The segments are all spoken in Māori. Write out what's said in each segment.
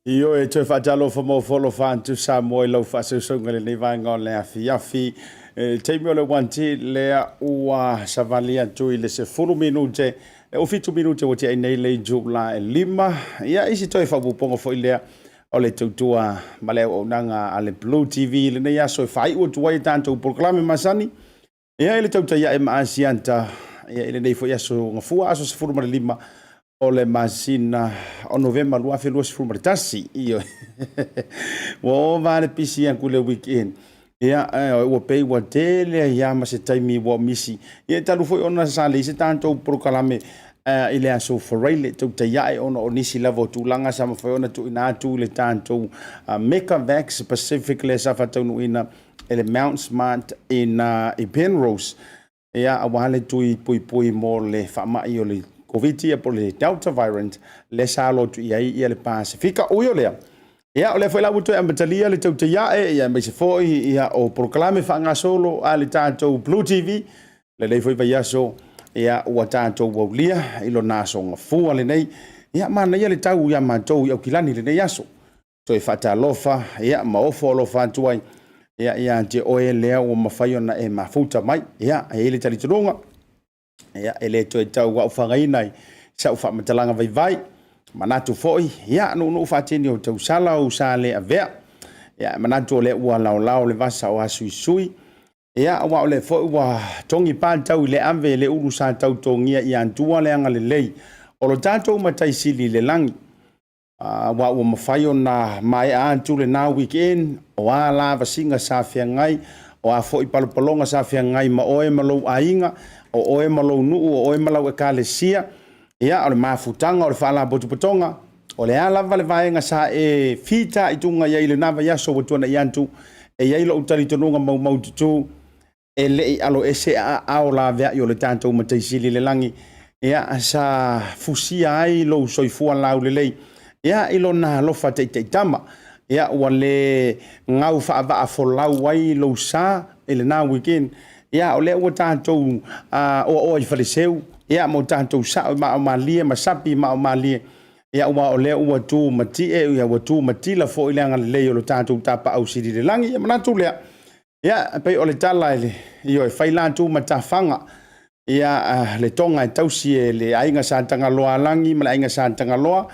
Io e te whaatalo whamofolo whantu sa moe lau whaasusunga le nei vaenga le afi. Te mio le wanti lea ua savalia tui le se 4 minute o 5 minute o te ai nei le jula e 5. Ia isi toi whapuponga fo i lea o le tautua maleo o nanga a le BLU TV le nei aso e whai ua tuai tantou proklame masani. Ia le tauta ia e Asiata ia le nei fo iaso ngafua aso se 4 5 o le masina o november lua fe luas fu martasi io wo vale pisi an kule weekend ia o pei wa tele ia ma se taimi wo misi ia talu foi ona sale se tanto proclame ile aso foreile to te ia ona onisi level tu langa sama foi ona tu ina tu le tanto meka vax pacific le sa fatonu ina ele mount smart in Penrose ia awale tu pui mo le fama io le COVID por le Delta variant le salo tu ia le Pacifica o lea. Ia o le foi la buto ambatalia le tau ia ia me se foi ia o proclame fanga solo ale tanto BLU TV le foi vai aso ia o tanto o lia ilo naso fu ale nei ia mana ia le tau ia mantou ia kilani le nei aso. So e fata lofa ia ma ofo lofa tuai ia te o lea o mafai ona e mafuta mai ia ele tali tunga. Ia ele to tau wa whangainai sa ufa matalanga vai manatu foi ia no fatini o tau sala o sale avea ia manatu le ua lao le vasa o sui ia wa le foi wa tongi pan tau le ave le uru sa tau tongia ia antua le anga le lei o lo tanto matai sili le langi wa o mafai ona mai antu le na weekend o ala vasinga sa fiangai o a foi palopalonga sa fiangai ma oe malo ainga o oe malo nuu o oe malo e kalesia ia o le mafutanga o le fala botupotonga o le ala vale vaenga sa e fita itunga ia ile nava yaso watuana iantu e ia ilo utali tonunga mau tutu e le alo ese a o la vea i o le tanto mataisili le langi ia sa fusia ai lo soifua lau le lei ia ilo na lofa teitama ia ua le ngau whaava folau wai lo sa ele na weekend ia o le ua tātou o i whareseu ia mo tātou sa o malie masapi o malie ia ua o lea ua tu mati ia ua tu mati la fo ile anga le lo tātou tapa au siri le langi ia manatu lea ia pe o le tala ile io e faila tu matafanga ia le tonga e tausi e le ainga sa tanga loa langi ma le ainga sa tanga loa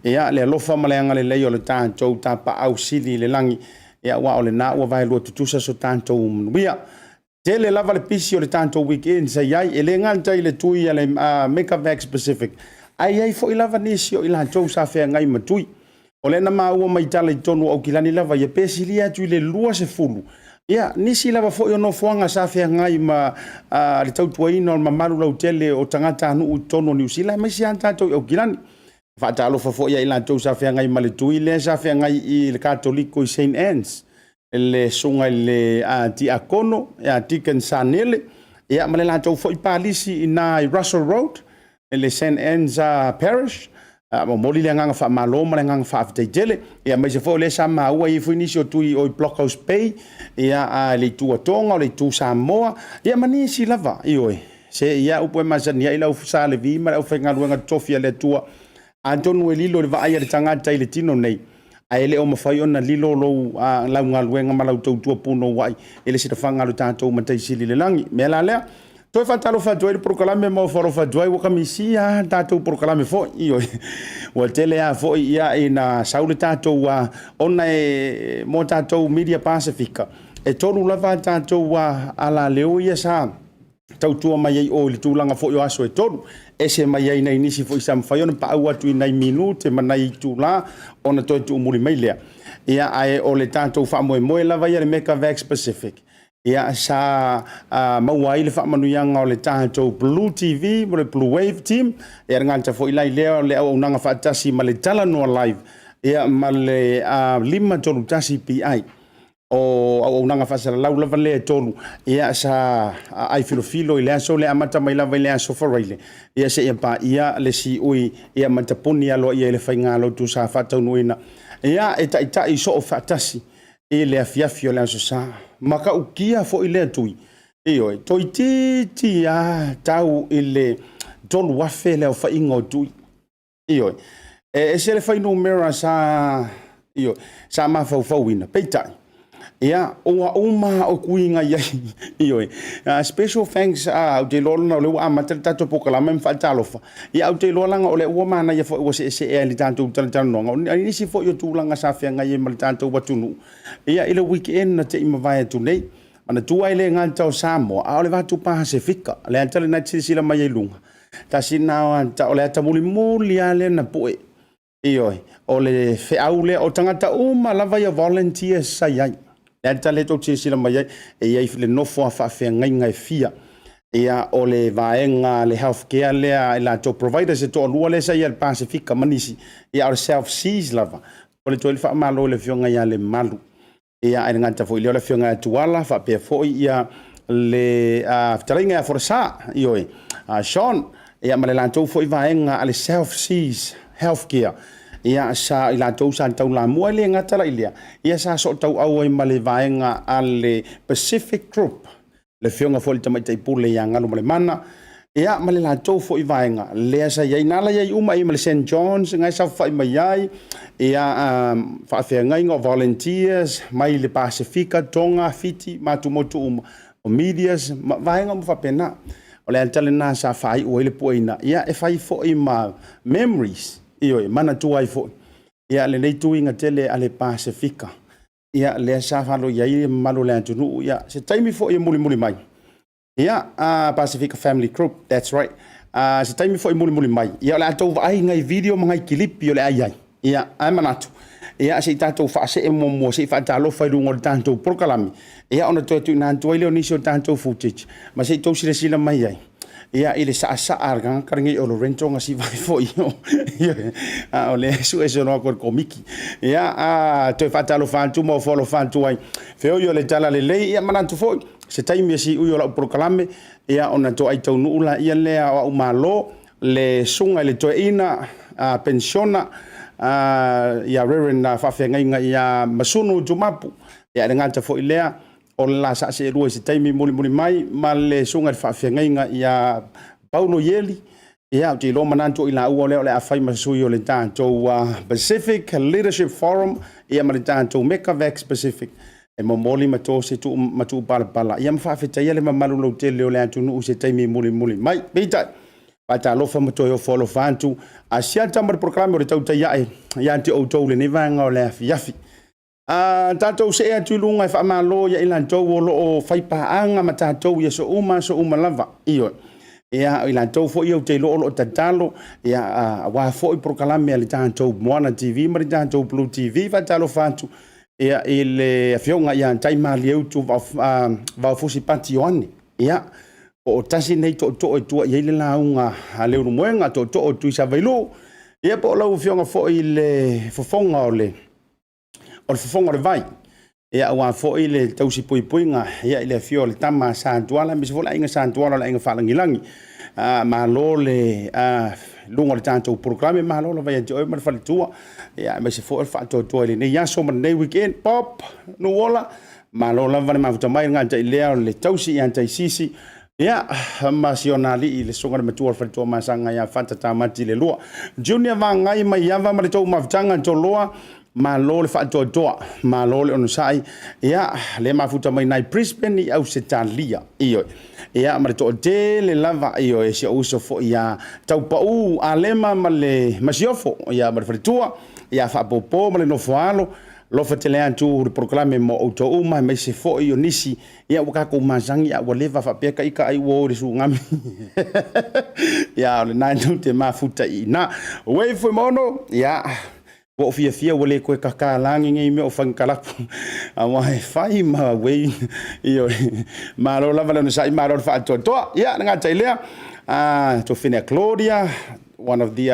ia le lofa ma le anga le o le tātou tapa au siri le langi ia ua o le na ua vai lo tutusa so tātou mnuia tele lava le pisi o le tātou weekend sa iai e le nganta i le tui le Makavac Pacific ai fo ilava nisi o ila tou sa fe ngai matui o le na ma ua mai tala i tonu au kilani lava ia pesilia tu le lua se fulu ia nisi lava fo no foanga sa fe ngai ma le Toeaina o mamalu lau tele o tangata anu u tonu New Zealand mai si anta tou au kilani fa talo fo ia ila tou sa fe ngai ma le tui le sa fe ngai i le katoliko i St Anne's le sunga le ti akono ya tiken sanele ia ma le la tou fo i palisi ina i Russell Road le St Anne's Parish moli le nganga fa maloma le nganga fa afteitele ia mai se fo le sa maua i fuinisi o tui o Blockhouse Bay ia le tua tonga o le tu Samoa ia mani si lava ioi se ia upo masania ila ufusa le vi ma ufenga luenga tofia le tua Antonu elilo le vaia le tangata i le tino nei aele o mafai ona lilo lo lau ngaluenga ma lau tautua puno wai ele se tafanga lo tātou matai sili le langi me la lea toi fatalo fa joy proklame mo foro fa joy wo kamisia tatou proklame fo io o tele a fo ia ina saule tatou ona e mo tatou media pacifica e tonu lava tatou ala leo ia sa tautua mai ai o le tūlanga fo yo aso e tonu e se mai ai nei nisi fo isam fai ona pa au atu i nei minute ma nei tūla ona toi tu umuri mai lea ia ai o le tatou fa moe moe lava ia le Makavac Pacific ia sa mauai le whaamanuianga o le tātou BLU TV mo le Bluwave team ia nganta fo ilai leo le au unanga whaatasi ma le talanoa live ia ma le 5 tolu tasi PI o unanga whasara lau lava le tolu ia sa ai filofilo i le aso le amata mai lava i le aso wharaile ia se ia pa ia le si ui ia matapuni alo ia le whaingalo tu sa whataunuina ia e ta i so o whaatasi e le afiafi o le aso sa maka ukia fo ile tui io toi ti tau ile tolu wafe le fa ingo tui io e se le fa numero sa io sa ma fa wina peitai ia uma o kuinga ia io special thanks au te lolanga le wa mater tato pokalama me fa talofa ia au te lolanga o le wa mana ia fo se e le tanto tanonga ni si fo yo tulanga sa fe nga ye mal tanto watunu ia ile weekend na te ima vai tu nei ana tu ai le nganta o Samoa a le vatu Pacifica le antale na sila mai lunga ta sina ta o le ta muli ale na poe io o le fe au le o tangata uma lava ia volunteers sa ia le tale to sila mai e ia le nofo fa fe ngai fia ia o le vaenga le healthcare le la to providers to lua le sa ia Pacifica manisi ia o self seas lava o le to fa malo le fionga ia le malu ia ai ngata fo le fionga tuala fa pe fo ia le taringa for sa io Sean ia ma le la to fo vaenga ale self seas healthcare ia sa ila to sa tau la mo le ngata la ilia ia sa so tau au ai male vaenga ale Pacific Group le fionga fo le tamai tai pule ia ngalo male mana ia male la to fo vaenga le sa ia nala ia uma i male St John's ngai sa fa mai ai ia fa fe ngai ngo volunteers mai le Pacifica tonga fiti matu motu o medias vaenga mo fa pena o le antale na sa fai o le poina ia e fai fo i ma memories io mana tu ai fo ia le nei tu inga tele ale Pacifica ia le sa falo ia i malo le antunu ia se taimi fo i muli mai ia Pacifica Family Group that's right se taimi fo i muli mai ia le atou ai ngai video mangai kilipi o le ai ia ai manatu ia se tatou fa se mo se fa talo fa lungo tanto prokalami ia ona tu na tu ile oni so tanto footage ma se to sila mai ai ia ile sa arga karingi o Lorenzo ngasi vai fo io o le su eso no cor komiki ia to fatalo fantu mo folo fantu ai feo yo le tala le lei ia manantu fo se taimi si uyo la proclame ia ona to ai tonu ula ia le o malo le sunga le Toeaina Penisiona ia Rev fa fenga ia Masunu Utumapu ia nganta fo ilea o la sa se rua se taimi muli mai ma le sunga fa fenga ia Paulo Ieli Ia te lo mananto I la ua leo le afai masui o le tātou Pacific Leadership Forum ia ma le tātou Mekavax Pacific e momoli mato se tu matu pala ia mawhawhita ia le mamalu lau te leo le atu nuu se taimi muli mai peita pata alofa mato e o folo whantu Asiata ma le programe o le tautai ia te outou le nevanga o le afi tātou se ea tulunga e whamalo ia ilantou o loo whaipaanga ma tātou ia so uma lava iyo ia ila tau fo ia te lo tatalo ia wa fo I prokalame ali tanto Moana TV ma tanto BLU TV va talo fantu ia ile afionga ia tai mali eu tu va fosi patione ia o tasi nei to tu ia ile launga ale ru moenga to tu sa vailu ia po la fionga fo ile fofonga ole o fofonga le vai ia wa fo ile tausi puipuinga ia ile fio le tama santuala mi se inga santuala la inga falangilangi ma lole lunga le tanto programe ma lole vai te o ma falitua ia me se fo fa to ile ne ya so nei weekend pop no ola ma lole va ma futa mai nga te ile le tausi ia te sisi ia masionali ile songa me tu falitua ma sanga ia fanta tamati le lua junior va ngai mai ia va ma le to ma tanga to loa ma lole fa to ma lole on sai ia le mafuta mai nai Brisbane I au setalia io ia ma to te le lava io e se uso fo ia tau pau alema ma le masiofo ia ma fritua ia fa popo ma le no foalo lo fa tele antu proclame mo auto uma me se fo io nisi ia waka ko mazangi ia leva fa peka ika ai wo re su ngami ia le nai te mafuta ina we fo mono ia o fia wale ko kakalangi ngi me o fankalapu ama fai ma we io ma lo lava no sai ma lo fa to ia nga tailea to fina Claudia one of the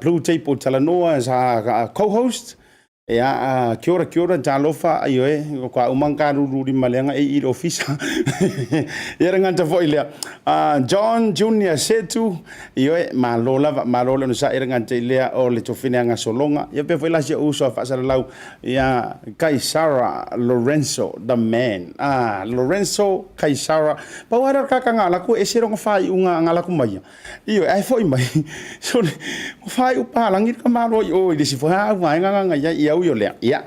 Blue Table Talanoa as a co-host ia kia ora talofa io ko umanga ruri malenga I office ia nga ta foi le John Junior Setu io ma lo no sa nga te le o le tofina nga solonga ia pe foi la se uso fa sa lau ia Kaisara Lorenzo the man Lorenzo Kaisara pa wara ka nga la ko e sero nga fai unga nga la ko mai io ai foi mai so fai u pa langi ka malo o di si foi nga ia yo le ia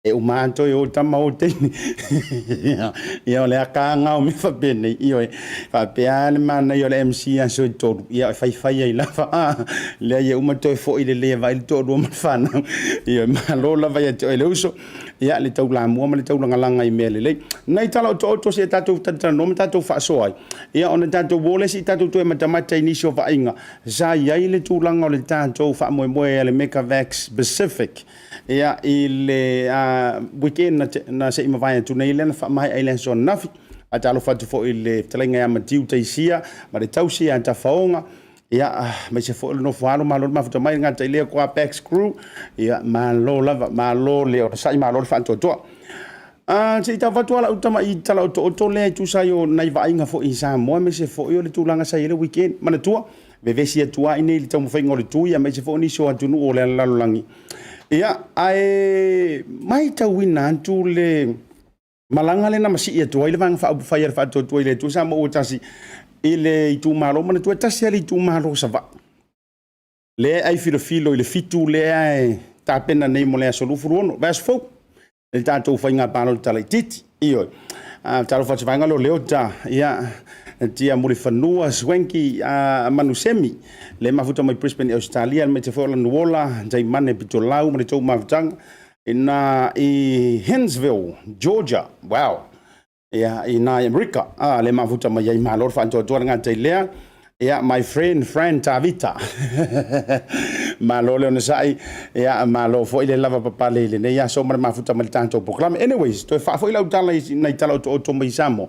e o manto e o tamau te ia le akanga o me fa bene io fa pian man io le MC a so to ia fai ai la fa le ia uma to fo ile le vai to do ma fa na io ma lo la vai to le uso ia le tau la mo ma le tau langa langa I mele le nei tala to se tatu tata no tatu fa so ai ia ona tatu vole si tatu to ma tamata inisio fa inga sa ia le tu langa le tatu fa mo le Mekavax Pacific ia ile weekend na se ima vai tu nei le fa mai ai le so nafi atalo fa tu fo ile talenga ya matiu taisia ma le tausi anta faonga ia me se fo no falo malo ma futa mai ngata ile ko Apex crew ia malo lava malo le o sai malo fa to se ta fatwa utama I tala to le tu sai o nai vai nga fo isa mo me se fo yo le tu langa sai le weekend mana tua vevesi tua ine le tamu fai ngol tu ia me se fo ni so atu no le lalangi ia ai mai ta wina tu le malanga le na masi ia tua ile vang fa fire fa to ile tu sa mo tasi ile tu malo mana tu tasi ali tu malo sa va le ai filo ile fitu le ai ta pena nei mo le solo furono vas fo le tanto fa nga palo tala titi io talo fa vanga lo leota ia tia muri fanua swenki manusemi le mafuta mai Brisbane Australia me te fola nuola jai mane pitolau me to mavtang ina I Hinsville Georgia wow ia ina America le mafuta mai ai malor fa to nga te lea ia my friend Tavita malo le ona sai ia malo fo ile lava papa le ne ia so mafuta mai tanto proclam anyways to fa fo ile utala nei tala to mai samo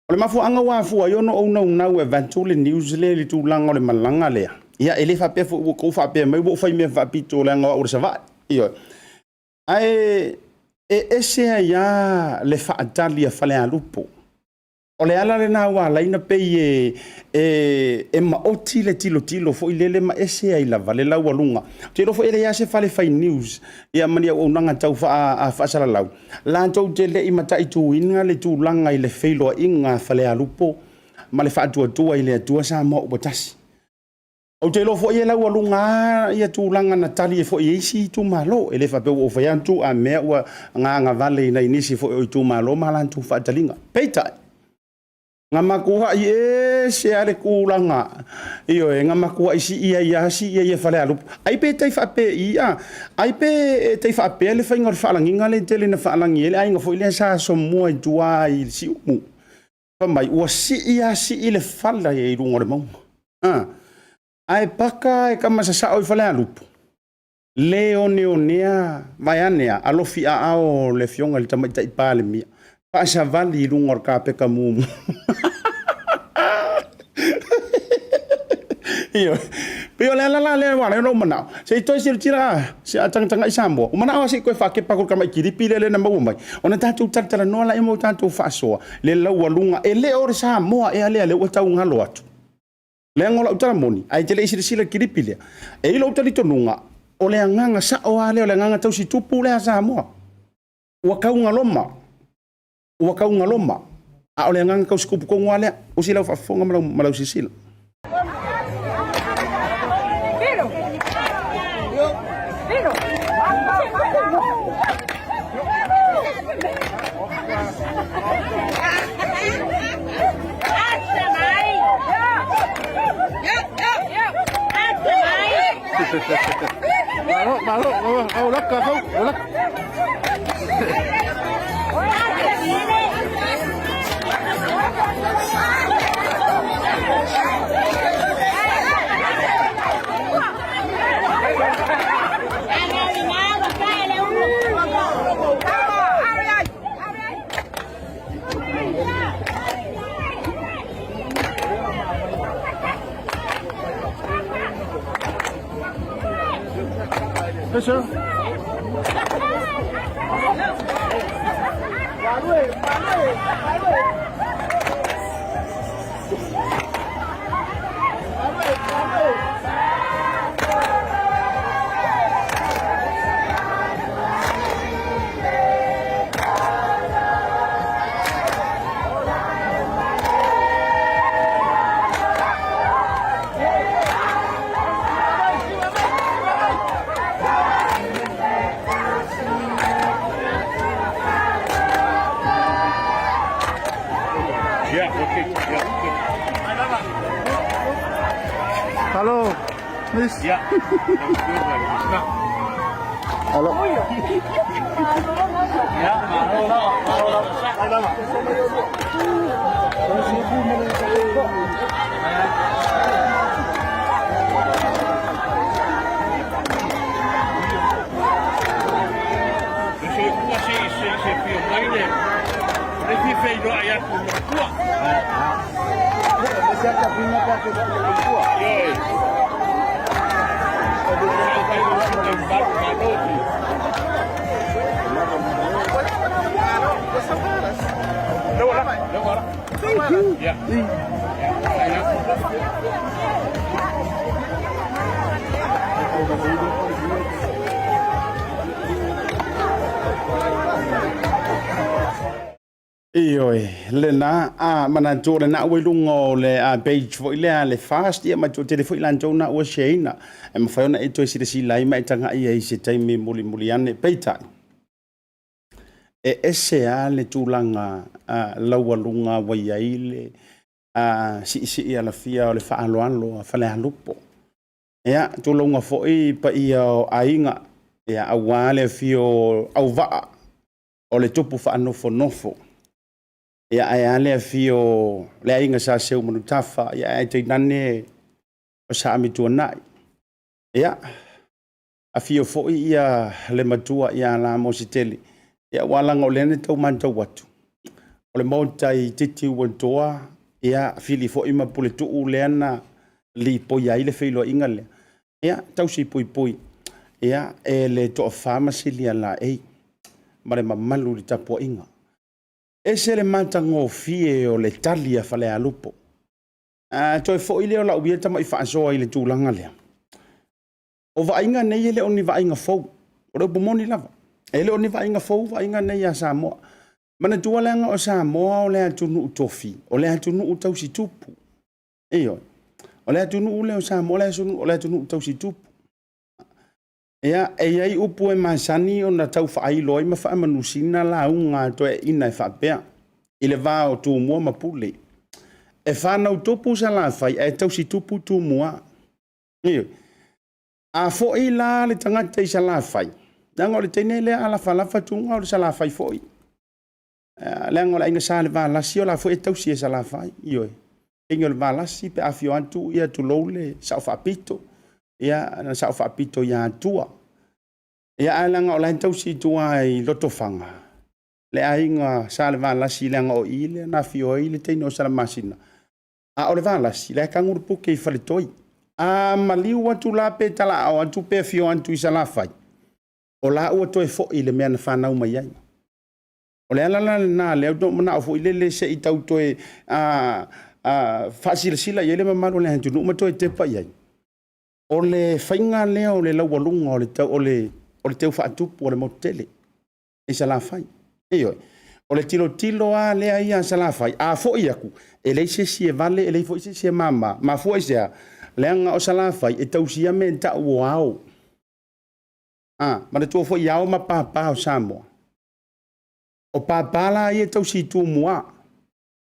o le mafu anga wa fu yo no na eventually news le tu langa le malanga le ia ele fa pe fu ko fa pe mai bo fa me fa pito le nga o se va io ai ese ya le fa atalia fa le alupo o le ala le na wa la ina pe ma oti le tilo fo ile ma ese ai la vale la walunga te lo fo ile ya se fa le fa news ia mani o nanga tau fa sala lau la tau te le I mata I tu inga le tu langa ile feilo inga fa le alupo ma le fa tu ile tu sa mo botasi o te lo fo ia la lunga ia tu langa na tali fo ia si tu malo ele fa pe o fa yantu a me wa nga vale na inisi fo o tu malo malan tu fa talinga peita nga makua ie se ale kulanga io nga makua isi ia si ia fa le alu ai pe tai fa pe ia ai pe tai fa pe le fa ngor fa langi ngale tele na fa langi ele ai nga fo ile sa so mo i tua i si mu fa mai o si ia si ile fa la i lu ngor mo ai paka e kama sa o fa le alu leonea maianea alofi a ao le fionga le tamaita i pale mia pa sa vali lu ngor ka pe kamu iyo pero la wa no mana se to sir tira se atang isambo o mana si ko fa ke pa ko kama kiri pile le na mo mai ona tatu tara no la imo tatu fa so le la walunga e le or sa mo e ale o tau ngalo atu le ngola utara moni ai tele sir sila kiri pile e lo tali tonunga o le nganga sa o ale o le nganga tau si tupu le sa mo wa ka ngaloma a o le nganga ka skupu ko ngale o sila fa fonga malau sisila Malo, ulak ka kau, ulak. Yes, sir. Halo, Miss. Ya. Halo. Ya, halo. Thank you. Yeah. Oi, lena mana tore na we lungo le page fo le fast ia ma to telefone lan jona o sheina e ma fa ona e to si lai mai tanga ia i se taimi muli ane peita e ese ale tulanga laua lunga wa iaile si ia la fia o le fa alo fa le alupo ia tulunga fo i pa ia ainga ia awale fio au va o le tupu fa nofo ia ai ale fio le ainga sa seu manu tafa ia ai te nane o sa mi tuanai ia a fio fo ia le matua ia la mositeli ia walanga o lene tau mantau watu o le mautai titi wantoa ia fili fo ima pule tuu leana li poia ile feilo inga le ia tau si pui ia e le to pharmacy lia la mare mamalu li tapo inga ese le matango fie o le talia fale alupo toi fo ile o la ubieta mai fa so ile tulanga le o va inga nei le oni va inga fo o le bomoni lava ele oni va inga fo va inga nei ya Samoa mana tualanga o Samoa o le atunu tofi o le atunu utau si tupu iyo O le atunu ule o sa mo le sunu o le atunu tausi tupu. Ia e ai upu e masani o na tau whaai loi ma wha manusina la unga to e ina e whapea. I le vā o tū mua ma pule. E whanau tupu sa la whai e tausi tupu tū mua. Iyo. A fo i la le tangata i sa la whai. Nanga le teine le ala whalafa tūnga o le sa la whai fo i. Leanga la inga sa le vā lasi o la fo e tausi e sa la whai. Iyo e. Inga le vā lasi pe awhio antu ia tu loule sa o whapito. Ia na sa o whapito ia tua. Ia alanga o la tausi tua i loto whanga. Le ainga sa le vā lasi leanga o ile na fio i le teine o sa la masina. A o le vā lasi le kanguru puke i whaletoi. A maliu atu la pe tala au atu pe fio antu i sa la whai. O la ua toe fo i le mea na whanau mai ai. O le alala na leo do mana o fo i le se i tau toe whaasila sila i ele mamaru le hantu numa toe tepa i ai. O le whainga leo o le laualunga o le teu whaatupu o le motele. I sa la whai. Eoi. O le tilo a lea ia sa la whai. A fo i aku. E le se e vale, e le fo i se mama. Ma fo i sea. Leanga o sa la whai. E tau sia me ta ua au. Ma le tua fo i au ma pāpā o Samoa. O pāpā la i e tau si tu mua.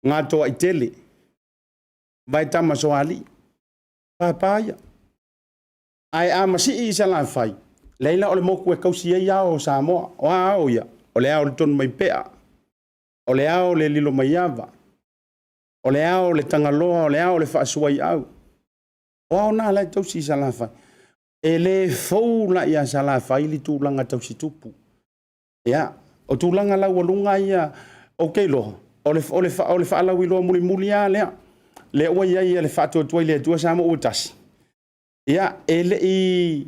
Ngā toa i tele. Vai tama so ali. Pāpā ia. Ai a masi i sa la whai. Leila o le moku e kausia ia o Samoa. O au ia. O le au le tonu mai pea. O le au le lilo mai ava. O le au le tangaloa. O le au le whaasua i au. O au nā lai tausi sa la whai. E le fau la ia sa la whai li tūlanga tausi tupu. Ia. O tūlanga lau alunga ia. O keilo. O le whaalau i loa muli muli a lea. Le ua ia ia le whaatua tuai le tua sama uatasi. Ia. E le i...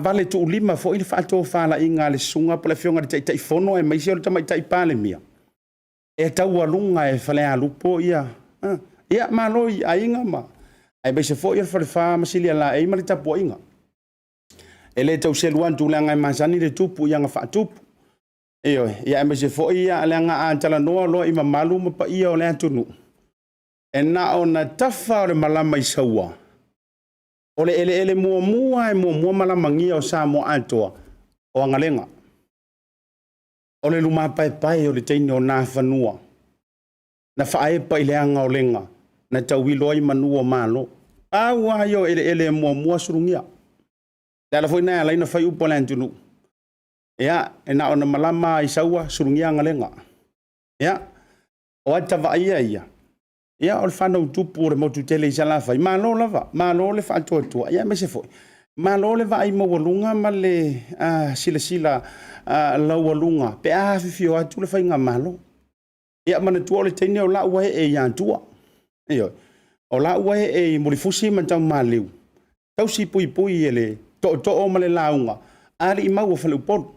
vale tu lima fo il fatto fala inga le sunga po le fionga de tai fono e mai se o tamai tai pale mia e tau alunga e fale a lupo ia ia maloi a inga ma ai be se fo ia fa masilia la e mali tapo inga e le tau se luan tu langa masani de tupu ia nga fa tupu eo ia me se fo ia langa a tala no lo ima malu ma pa ia o le tunu e na ona tafa o le malama i saua. O le ele mua malamangia o Samoa atoa o angalenga. O le luma pai o le teine o nā whanua. Na whaepa i le anga o lenga. Na tauwiloi manua malo. Awa yo ele mua surungia. Te ala foi nea laina whai upo le antunu. Ia, e na o na malama i saua surungia angalenga. Ia, o ata ia. Ia o le whanau tupu o le motu tele i sa la whai. Malo lava, malo le whaatoatua. Ia me se foi. Malo le vai mawalunga ma le sila laualunga. Pe whiwhio atu le whainga malo. Ia mana tua o le teine o la uahe e iantua. Ia, o la uahe e murifusi man tau maliu. Tau si pui e le to ma le launga. Ali i mau o whale upolu.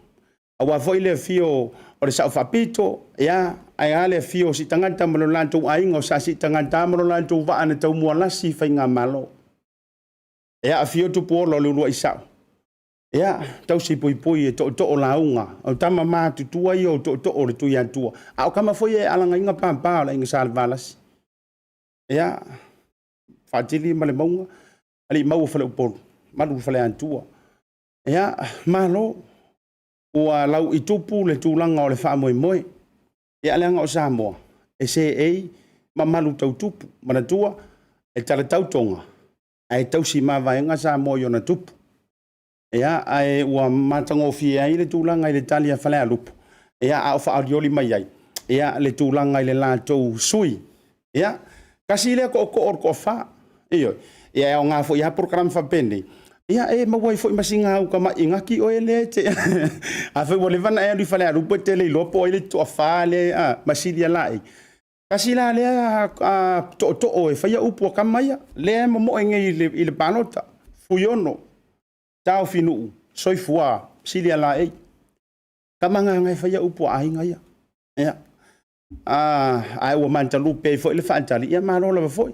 Awa foi le fio o le sao whapito. Ia, ai ale fio si tangata malo lantou ainga o sa si tangata malo lantou wa ana tau mua lasi whainga malo. Ea a fio tupu o lo lua i sao. Ea tau si pui e to o launga. O tama maa tutua i o to o le tui antua. A o kama foi e alanga inga pāmpā o la inga sāle valasi. Ea whaatili ma le maunga. Ali mau whale upolu. Malu whale antua. Ea malo. Ua lau i tupu le tūlanga o le wha moe. Ia leanga o Samoa, e se ei, ma malu tau tupu, mana tua, e tala tau tonga, ai tau si mawaenga Samoa i ona tupu. Ia, ai ua matangofi ai le tūlanga i le talia whalea lupu. Ia, au whaarioli mai ai. Ia, le tūlanga i le lātou sui. Ia, kasi lea ko orko wha. Ia, o ngā fo i hapur karam whapene. Ia e mawai foi masinga au kama ingaki o ele te a fe wole vana e fale a rupo tele lopo ele to fale masilia lai kasila le to o e faya upo kamaya le mo enge ile panota fuyono tau finu soifua silia lai kamanga ngai faya upo ainga ia ai o manta lupe foi le fantali ia manola foi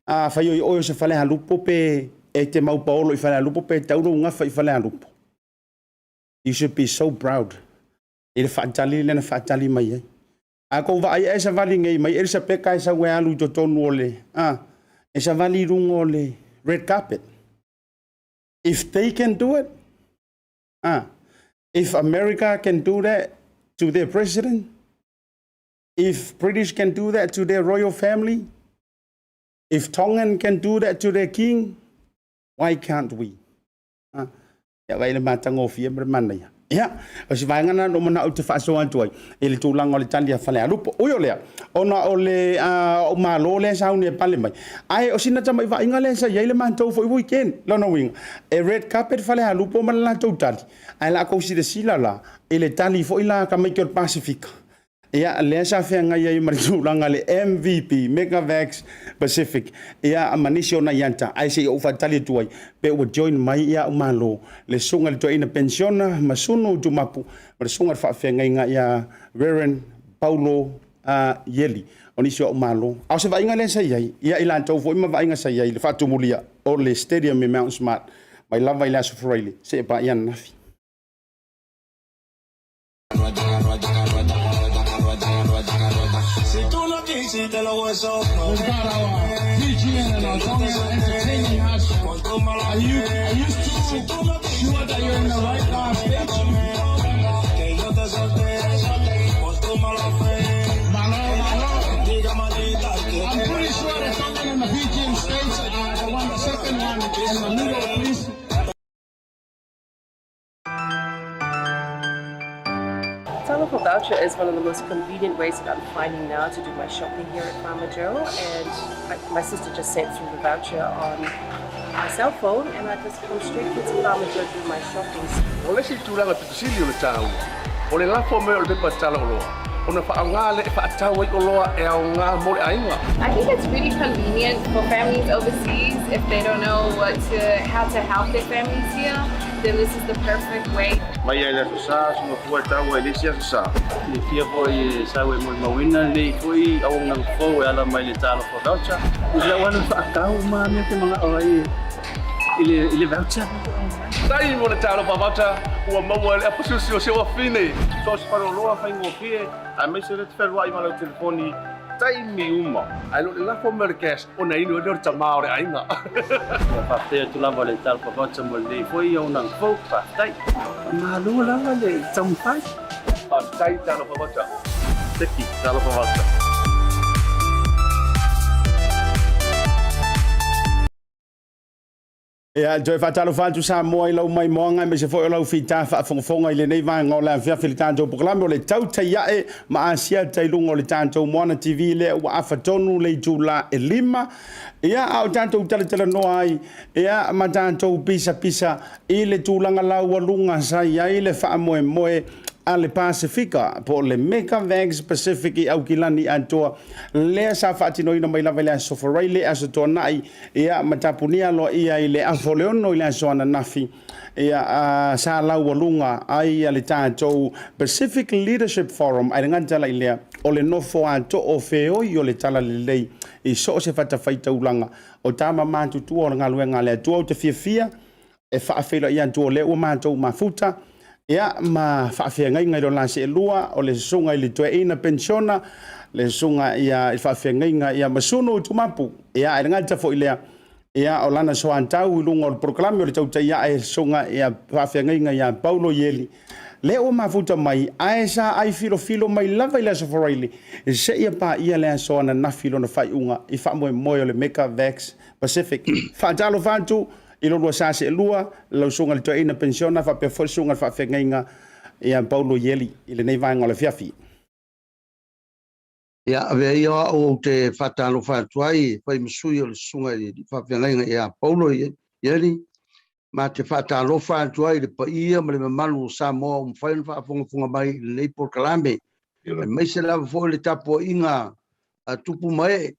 fayo o se fale a lupo pe e te mau paolo i whale alupo pe tauro ngafa i whale alupo. You should be so proud. I le whaatali le na whaatali mai ai. A kou wa ai e sa wali ngai mai e sa peka e sa ue alu to tonu ole. e sa vali rungo le red carpet. If they can do it, if America can do that to their president, if British can do that to their royal family, if Tongan can do that to their king, why can't we? Ya vai le matango fia bermana ya. Ya, o si vai ngana no mana o te faso antu ai. Ele tulang o le tali a fale alupo. Uyo lea. Ona o le o malo le sa uni e pale mai. Ai o sina tama iwa inga le sa ya ile mantou fo i weekend. Lono wing. E red carpet fale alupo mana la tau tali. Ai la ko si de sila la. Ele tali fo ila ka mai ki Pacific. Ia le sa fe nga ia maritulanga le MVP Megavax Pacific ia Penisiona yanta ai se o fatali tuai pe o join mai ia o malo le sunga le Toeaina Penisiona Masunu Utumapu le sunga fa fe nga ia Rev Paulo Ieli oni so o malo au se vai nga le sa ia ila tau fo ima vai nga sa ia le fatu mulia o le stadium me Mount Smart mai lava ila so freely se pa ia nafi Si te lo hueso, we've got our DJing and our song entertaining us. Are you sure that you're in the right stage? I'm pretty sure there's something in the DJing stage. The second one in the middle, please. For voucher is one of the most convenient ways that I'm finding now to do my shopping here at Farmer Joe, and my sister just sent through the voucher on my cell phone, and I just come straight to Farmer Joe to do my shopping. Ole si tulanga tutusili ole tau. Ole la fo me ole pepa tala olo. Ona fa ngale fa tau i olo e nga mo ainga. I think it's really convenient for families overseas if they don't know how to help their families here. Then this is the perfect way. Mai ele sa so fu tau ele sia sa. Ni kia foi sa we mo mawina le foi au nang fo ala mai le talo for voucher. Ila wana fa tau ma me te mga oi. Ile voucher. Sai mo le talo for voucher. O mo ele a posicio se o fine. So se para lo fa ngo fie. A me se le fel wa i ma le telefoni. Tai mi uma. Ai lo la fo merkes ona ino le tama ore ainga. Fa te tu la vole tal for voucher mo le foi au nang fo fa tai. Ma lu la le trong tai. Fa tai talo for voucher. Teki talo for voucher. Ia joe fatalo fatu sa mo i lau mai moanga me se fo lau fita fa fonga ile nei vai ngola fia filitando programa le Tautai e ma Asiata lungo le tanto mona TV le wa afatonu le jula e lima ia au tanto tala no ai ia ma tanto pisa ile tulanga lau lunga sa ia ile fa moe ale Pacifica po le Megavax Pacific i au kilani antoa le sa fatino ina mai lava le so for ile as to nai ia matapunia lo ia ile afoleono ile so ana nafi ia sa la walunga ai ale tanto Pacific Leadership Forum ai ngantala ile o le nofo anto o feo i o le tala le lei i so se fata faita ulanga o tama mantu tu o ngaluenga le tu o te fia e fa afelo ia tu le o manto mafuta ia ma faafengai ngai lo lase lua o le sunga i le Toeaina Penisiona le sunga ia faafengai ia Masunu Utumapu ia e ngata fo ilea ia o lana so antau i lunga o proklame o le Tautai ia e sunga ia faafengai ia Paulo Ieli le o mafuta mai aesa ai filo mai lava i le so foraili se ia pa ia le so ana na filo na fai unga i fa mo o le Megavax Pacific fa talo fantu i lolo sa se lua lo sunga le Toeaina Penisiona fa pe fo sunga fa fengainga ia Paulo Ieli i le nei vai ngola fiafi ia ave ia o te fatalo fatuai fa msui o le sunga i fa fengainga ia Paulo Ieli ma te fatalo fatuai le pa ia ma le malu sa mo fa fa funga mai le por kalame mai se la fo le tapo inga a tupu mai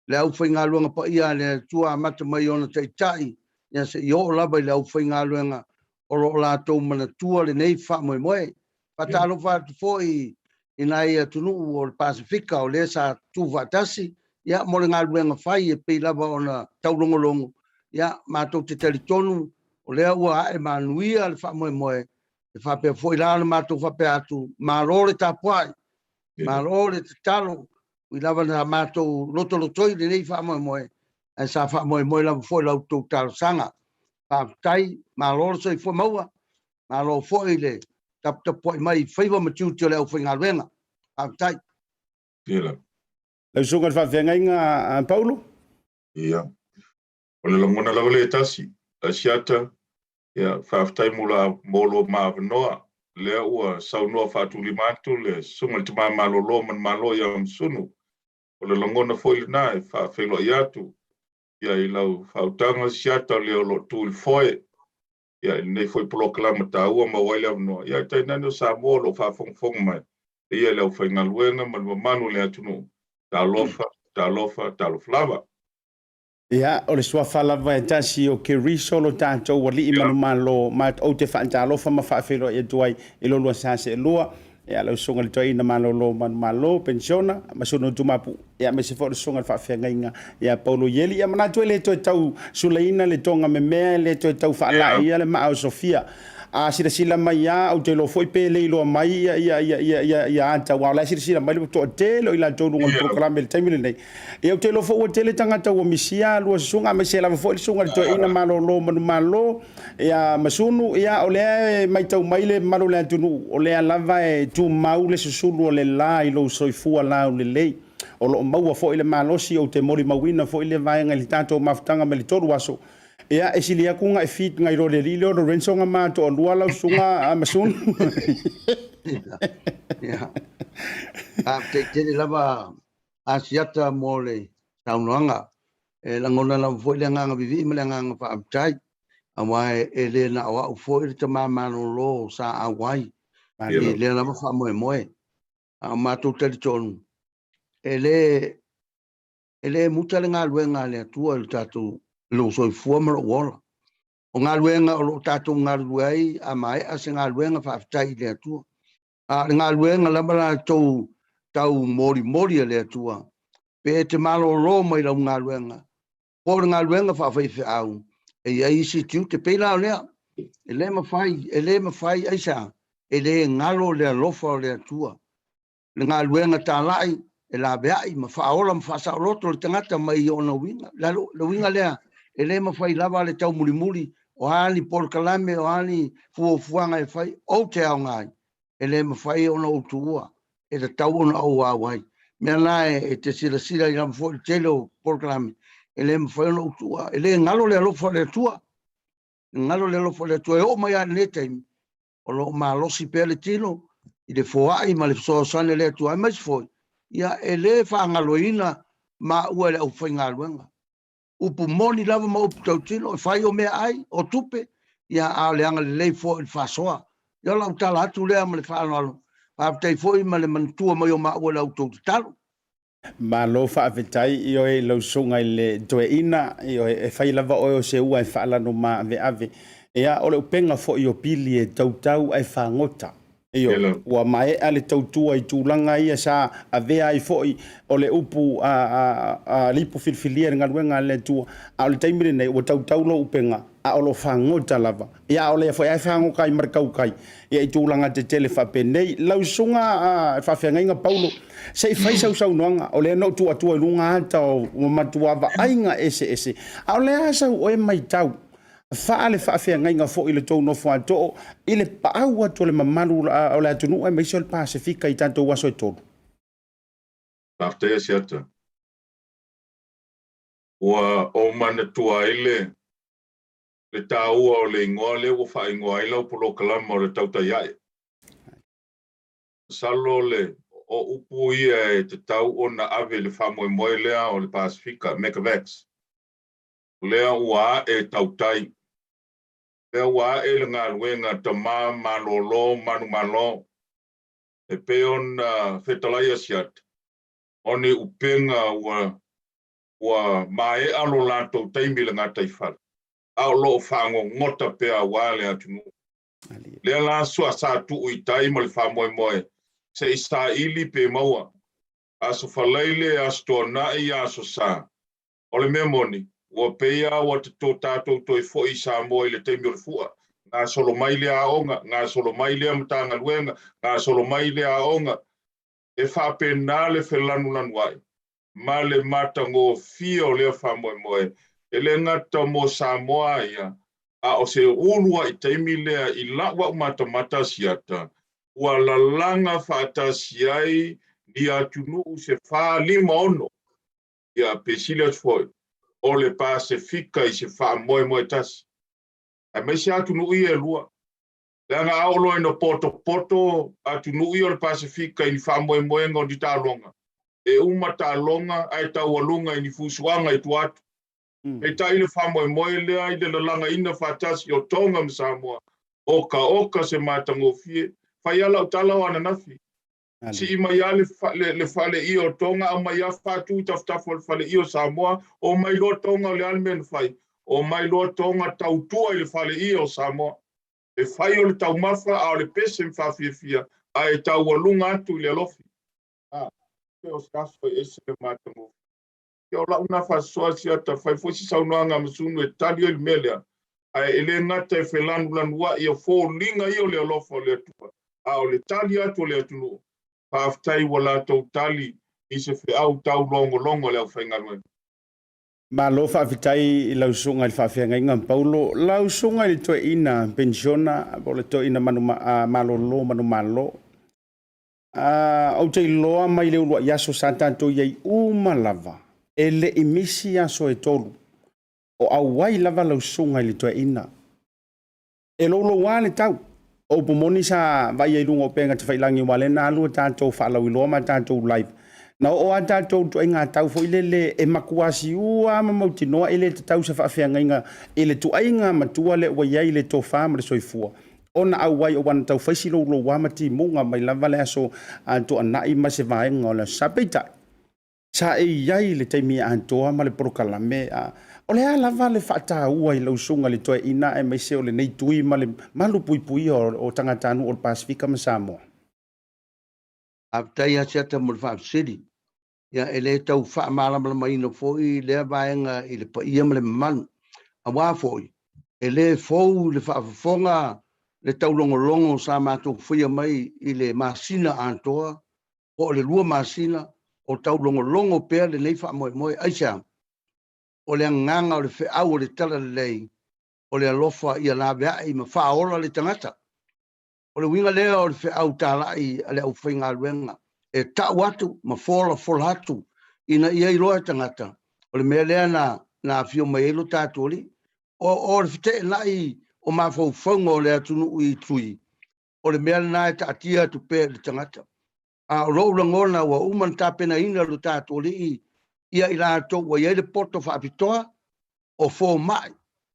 le au fa luanga pa ia le tua mata mai ona tai ia se yo lava i le au whainga luenga o ro la tau mana tua le nei wha moe. Patalo whatu foi i nai tunu o le Pasifika o le sa tu vatasi ia mo le ngā luenga whai e pei lava o na taulongolongo ia mātou te teritonu o lea ua ae manuia le wha moe e wha pia foi la le mātou wha pia atu maro le tapuai maro le te talo i lava na mātou lotolotoi le nei wha moe e sa fa moi la fo la tu tal sanga pa tai ma lo so fo maua ma lo fo ile tap po mai faiva ma tu le o finga venga pa tai Ia. Le sunga fa venga inga Paulo. Ia. O le longona la le tasi. Asiata. Ia, whaftai mula molo mawanoa. Lea ua saunoa whatuli matu le sunga le tima malolo man malo ia Masunu. O le longona foile nae whawhelo iatu. Ia I lau whautanga siata leo lo tūl foe. Ia nei foi proklama taua ma waile avanoa. Ia tai nani o Samoa lo whawhongfong mai. Ia leo whaingaluenga man mamanu le atunu. Talofa, taloflava. Ia, o le sua falava e tasi o ke risolo tātou wa li imanu malo ma o te whaantalofa ma whaafero e tuai I lo lua sase e lua. Ia, lau songa le Toeaina malo manu malo, Penisiona, Masunu Utumapu. Ia, me se fo le songa le whaafenga inga. Ia, Paulo Ieli. Ia, mana tue le toe tau Sulaina, le tonga me mea, le toe tau whaala ia, le maa o Sofia. A sila mai ia au te lo foi pe le lo mai ia anta wa la sila mai to te lo ila to no programa el time nei e te lo fo te le tanga to misia lo sunga me se la fo sunga to ina malo malo ia Masunu ia ole mai tau mai le malo le tunu ole lava e tu maule se sulu le la I lo soifua la le lei o lo mau fo ile malosi o te mori mawina fo ile vai ngai tato maftanga me le toru aso Ia esilia kunga e fit ngai ro le lilo ro renso nga ma to lua lau sunga a Masunu. Ia. Te lava Asiata mo le taunoanga. E langona la foi le nganga vivi me le nganga fa aptai. Awai e le na wa foi te mamano lo sa awai. E le lava fa moe. A matu te tonu. E le mutale nga luenga le tua le tatu. Lo so fuama wala o nga luenga o lo tatu nga luai a mai a se nga luenga fa tai le tu a nga luenga la bala tau mori le tu pe te malo lo mai la nga luenga por nga luenga fa au e ai si tu te pela le ele ma fai ai sa ele ngalo le lo fo le tu nga luenga ta lai e la beai ma fa ola ma fa sa roto le tangata mai ona winga la winga le ele ma fai lava le tau mulimuli o ali por kalame o ali fuanga e fai o te au ngai ele ma fai ona utua e te tau ona au awai me la e te sila I fo telo por kalame ele ma fai ona utua ele ngalo le lo fo le tua e o mai ane te o lo ma lo si pele tino I le foai ma le so sane le tua mai foi ia ele fa ngaloina ma ua le au fai ngaluenga upu moni lava ma upu tautino, fai o mea ai, o tupe, ia a leanga le lei fo I whasoa. Ia lau tala atu lea ma le whaanalo. Pāptei fo I ma le mantua mai o maua lau tau talo. Ma lo whaawetai I o e lau sunga I le Toeaina, I o e whai lava o se ua e whaalano ma ave. Ia o le upenga fo I o pili e tautau ai whaangota. Iyo wa mai ale tautua I tūlanga ia sa a vea I foi o le upu a lipo filfilia ngaluenga le tua a le taimire nei o tautaulo upenga a o lo whangota lava ia o le foi ai whangokai markaukai ia I tūlanga te tele whapenei lau sunga a whawhenga Paulo sei whai sau noanga o le no tua lunga ata o matua wa ainga ese a o le asau o e mai tau Faale faafea ngai fo ile tau no fo ato ile paua to le mamalu o le atunu e mai sol Pasifika I tanto waso to. After Asiata. Wa o mana tua ile le taua o le ngole o fa ingoa ila po lo kalama o le Tautai. Salo le o upu ia e te tau o na ave le famo moe lea o le Pasifika Mekavex. Lea ua e Tautai. Lea ua e le ngā luenga ta malolo manu malo. E peon fetalai Asiata. Oni upenga ua mae alo lato taimi le ngā taifara. Au lo whango ngota pea wale atunu. Lea la sua sa tu uitai ma le whamoe se isa ili pe maua. Aso whalaile aso tō nai aso sa. Ole mea moni. Ua peia ua te tō tātou toi fo I Samoa I le teimi o le fua. Ngā solo mai le aonga, ngā solo mai le amatanga luenga, ngā solo mai le aonga. E whapena le whelanu lanu ai. ma le matagofia o lea faamoemoe e le gata mo Samoa ia a o se ulua I taimi lea I laʻua u matamata Asiata ua lalaga faatasi ai ni atunuu se 5 ia pesile foi o le Pasifika I se faamoemoe tasi ai mai se atunuu ia lua le aga aolo ina poto atunuu ia o le Pasifika I ni faamoemoega o ni talonga e uma talonga ai taualuga I ni fusuaga I tuatu e tai le faamoemoe lea I le lalagaina faatasi o Tonga ma Samoa oka se matagofie fai ala o tala o ananafi si I mai le faleʻia o Tonga au mai a fatu tafutafu o le faleʻia o Samoa o mai loa Tonga o le almen fai o mai loa Tonga tautua I le faleʻia o Samoa e fai o le taumafa a o le pese mafaafiafia a e taualuga atu I le alofi pe o staso e se le matagofie Ke o launa fasoa Asiata fai fosi saunoaga masunu e tali o le mea lea ae e lē gata e felanulanua ia foliga ia o le alofa o le atua a o le tali atu o le atunuu faafetai ua latou tali I se feʻau taulogologo le ʻaufaigaluega Malo whaafitai I lausunga I whaafeangaiga Paulo lausunga I le Toeaina Penisiona o le Toeaina malolo manumalo au te iloa mai le ulua iaso sa tātou iai uma lava e le imisi aso e tolu o auai lava lausunga I le Toeaina e lolo wā le tau o pomoni sa vai ai lunga o penga te whailangi wale na alua tātou whaalau iloa ma tātou live na o a tātou tu ngā tau fo ile e makuasi ua ma mautinoa ile te tau sa whaafeangaiga ile tu ainga matua le wa iai le tofa ma le soifua ona au wai o wana tau whaisi lo wa mati munga mai lava le aso to anai ma se vaenga o le sapeita sa e iai le taimi antoa ma le prokalame o le a lava le whaata ua I lausunga le Toeaina e mai se o le nei tui ma le malu pui o tangatanu o le Pasifika ma Samoa Aftai Asiata mo le whaafsiri. Ia e le tau whaamalama maina foi lea vaenga I le paia ma le manu. A wā foi. E le fou le whaafafonga le tau longolongo sa mātou whia mai I le masina antoa. O le lua masina o tau longolongo pēr le nei whaamoe aisa. O le nganga o le whiau o le tala le lei. O le alofa I la vea I ma whaola le tangata. O le winga lea o le whiau tālai a le au whainga luenga. E tau atu, ma fola hatu, ina ia I loa tangata. O le mea lea na fio mai elo tātori. O le white nai o mawhau whaunga o le atunu I tui. O le mea nai tātia tu pē le tangata. A roula ngona wa uman tāpena ina lo tātori ia I rātou wa iai le poto whaapitoa o fō mai.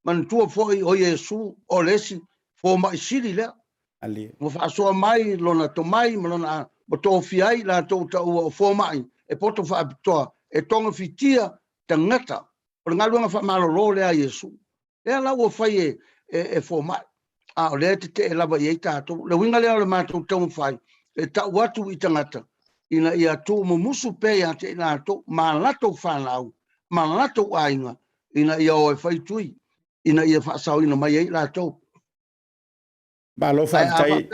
Man tua fōi o Yesu o lesi fō mai siri lea. ali Mo whaasoa mai, lona to mai, lona mo tō whiai, la tō taua o fōmai, e poto whaapitoa, e tonga whitia, tangata, o ngā luanga whaamalo lea Yesu. Lea lau o whai e fōmai. O lea te lava I ei tātou. Le winga lea o le mātou tau whai, e tau watu I tangata, ina ia tō mo musu pēia te ina tō, ma lato whanau, ma lato ainga, ina ia o e whai tui, ina ia whaasau ina mai ei la tō. Malo whaafitai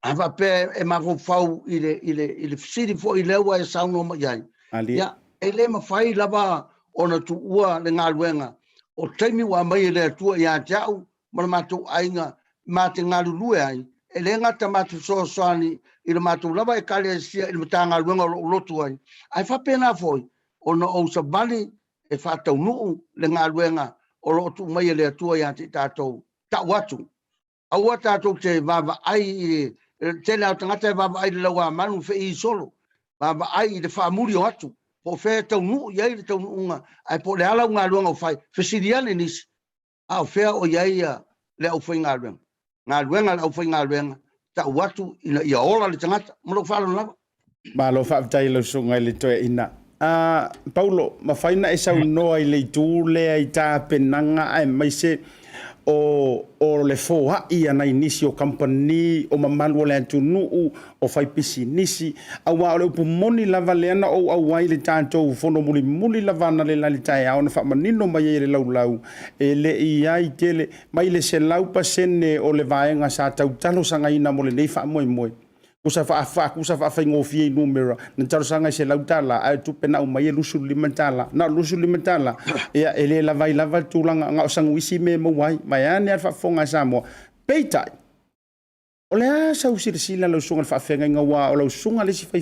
Ava pe e mako fau ile siri fo ile wa e sauno ma yai. ali Ya ele ma fai lava ona tu ua le ngā luenga. O taimi wa mai le tua ia jau ma matu ainga ma te ngā lulue ai. Ele ngata matu so soani ile matu lava e kale sia ile mata ngā luenga o lotu ai. Ai fa pena foi ona o sa bali e fa tau nuu le ngā luenga o lotu mai le tua ia te tātou. Ta watu. Aua tātou te vava ai tēnā o tangata e vava ai le laua manu fe I solo. Vava ai le whaamuri o atu. Po whea tau nuu iai le tau nuunga. Ai po le ala ngā luanga o whai. Whesiriane nisi. A o whea o iai le au whai ngā luanga. Ngā luanga le au whai ngā luanga. Ta watu ina ia ola le tangata. Maro whalo lava. malo whaafitai lo sunga I le Toeaina Paulo mawhaina e sau noa I le itu lea I tā penanga ai mai se o le foa I ana inisi o company o mamalu o le atunuu o whaipisi nisi awa o le upumoni lava leana o awai le tātou fono muli lava na le lali tae au na whamanino mai e le laulau e le iai tele mai le se lau pasene o le vaenga sa tau talo sanga ina mo le nei wha moe kusa fa ngofi numero na taro sanga se lautala ai tu pena o mai lusu limentala na lusu limentala ia ele lava tulanga nga sanguisi me mo wai mai ane fa fonga samo peitai ole sa usila lo sunga fa fenga nga wa o lo sunga le si fa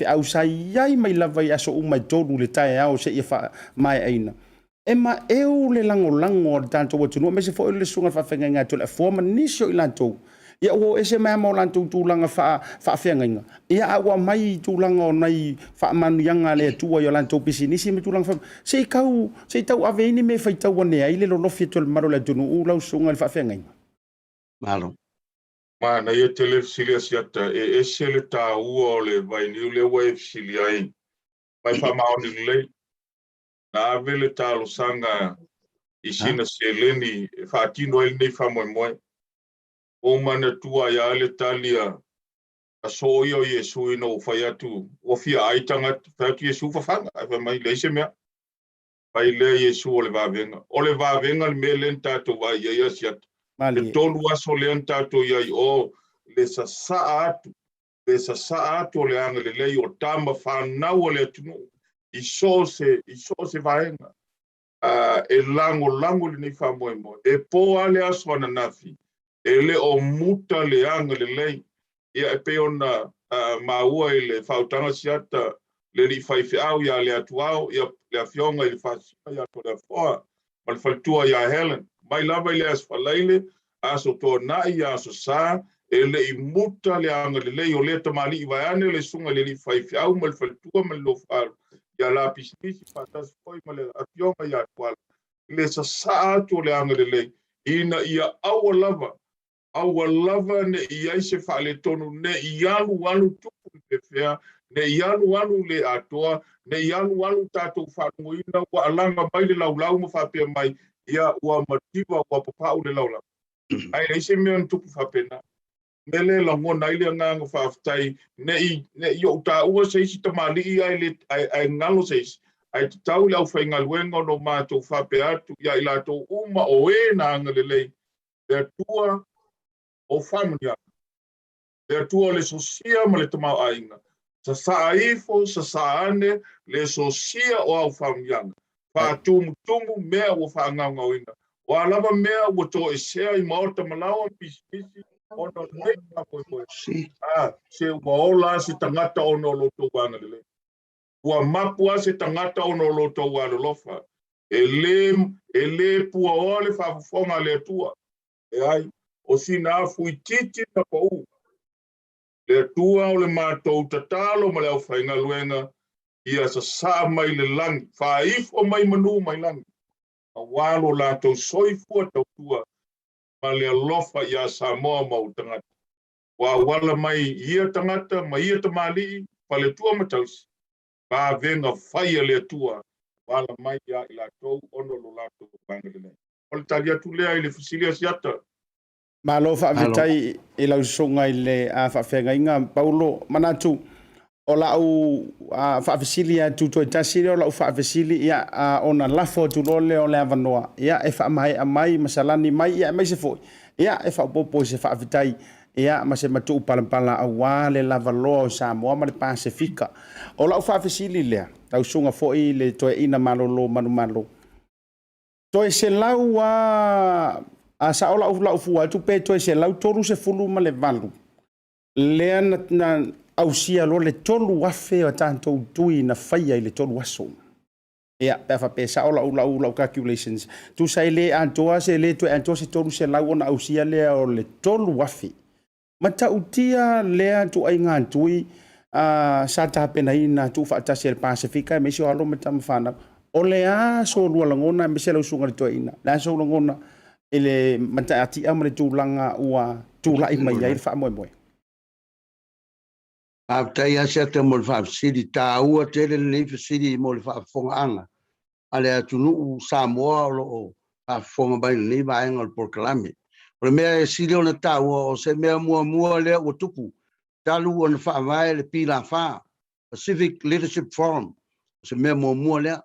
au sai ai mai lava ia so uma tolu le tai au se ia fa mai aina ema eu le lango tanto watu no me se fo le sunga fa fenga nga to le forma nisho ilanto ia o ese mai mo lantu tulanga fa fenga ia awa mai tulanga o nai fa manu yanga le tua yo lantu pisinisi me tulanga fa se tau aveni me fa tau ne ai le lo fitol maro le tunu u lau sunga fa fenga malo mana ia tele silia siata e sele ta o le vai ni le wave silia ai mai fa maoni le na vele ta lo sanga isina seleni fa tino el nei fa mo o mana tua ya le talia a soio Yesu ino fai atu o fia aitanga fa tu Yesu fa fanga fa mai le se mea pai le Yesu o le vavenga le melen tato vai ia siat le tolu aso le tato ia o le sa atu le anga le lei o tama fa na o le tunu i so se vaenga e lango le ni fa mo e po ale aso na nafi ele o muta le anga le lei ia e pe ona maua i le fautanga siata le li au ia le atuao ia le afionga i le fasika ia to le foa ma le faltua ia Helen mai lava i le asfalaile aso to na ia aso sa ele i muta le anga le lei o le tamali i vaiane le sunga le li au ma le faltua ma le lofalo ia la pisnisi patas foi ma le afionga ia atuala le sa atu le anga le lei ina ia awa lava ne ia se fale tonu ne ialu tupu le fea ne ialu le atoa ne ialu tatou whangoina wa alanga mai le laulau ma whapea mai ia ua mativa ua papau le laulau ai nei se mea tupu whapena mele langona ile nganga whaftai ne i o ta ua se isi tamali ai ngalo se isi ai tau le au whaingaluenga no mātou whapea atu ia i latou uma o e na angalelei le tua o famia le tua le sosia ma le tamau ainga sa saifo sa saane le sosia o au famia fa tumu mea o fa ngauina o alava mea o to esea i maota malawa pisisi ono nei ka po se ola se tangata ono loto wanga le ua mapua se tangata ono loto walo lofa ele pua ole fa fonga le tua e ai o sina fuititi na pou le tua o le mātou tatalo ma le au whainga luenga ia sa mai le langi whaifo mai manu mai langi a walo lātou soifua tau tua ma le alofa ia Samoa mau tangata wa wala mai ia tangata ma ia tamali pa le tua matausi pa venga whaia le tua wala mai ia i lātou ono lo lātou bangalene o le talia tu lea i le fusilia Asiata malo fa vitai e lau songa i le a fa fenga inga Paulo manatu o lau fa visilia tu tasi o lau fa visili ia ona lafo tu lole o le avanoa ia e fa mai masalani mai ia mai se foi ia e fa popo se fa vitai ia ma se matu pala awa le lavalo sa mo ma le Pasifika o lau fa visili le tau songa foi le Toeaina malolo manu to se lau a sa ola ula ufua tu pe to se lau toru se fulu ma le valu le na ausia lo le tolu wafe o tanto tui na faia i le tolu aso ia pe fa pe sa ola ula calculations tu sai le antoa se le to antoa se tolu se lau na ausia le o le tolu wafe mata utia le tu ai nga tui sa ta pena ina tu fa ta se Pasifika me se alo mata mfana o le a so lu langona me se lau sunga le Toeaina la so langona ele mata ati amre tulanga ua tula i mai ai fa mo tai Asiata mo fa sidi ta ua tele nei sidi mo fa fonga anga ale atunu Samoa lo fa fonga bai nei vai ngol por klami por me sidi ona ta o se me mo le o tupu talu on fa vai le pila fa Pacific Leadership Forum se me mo le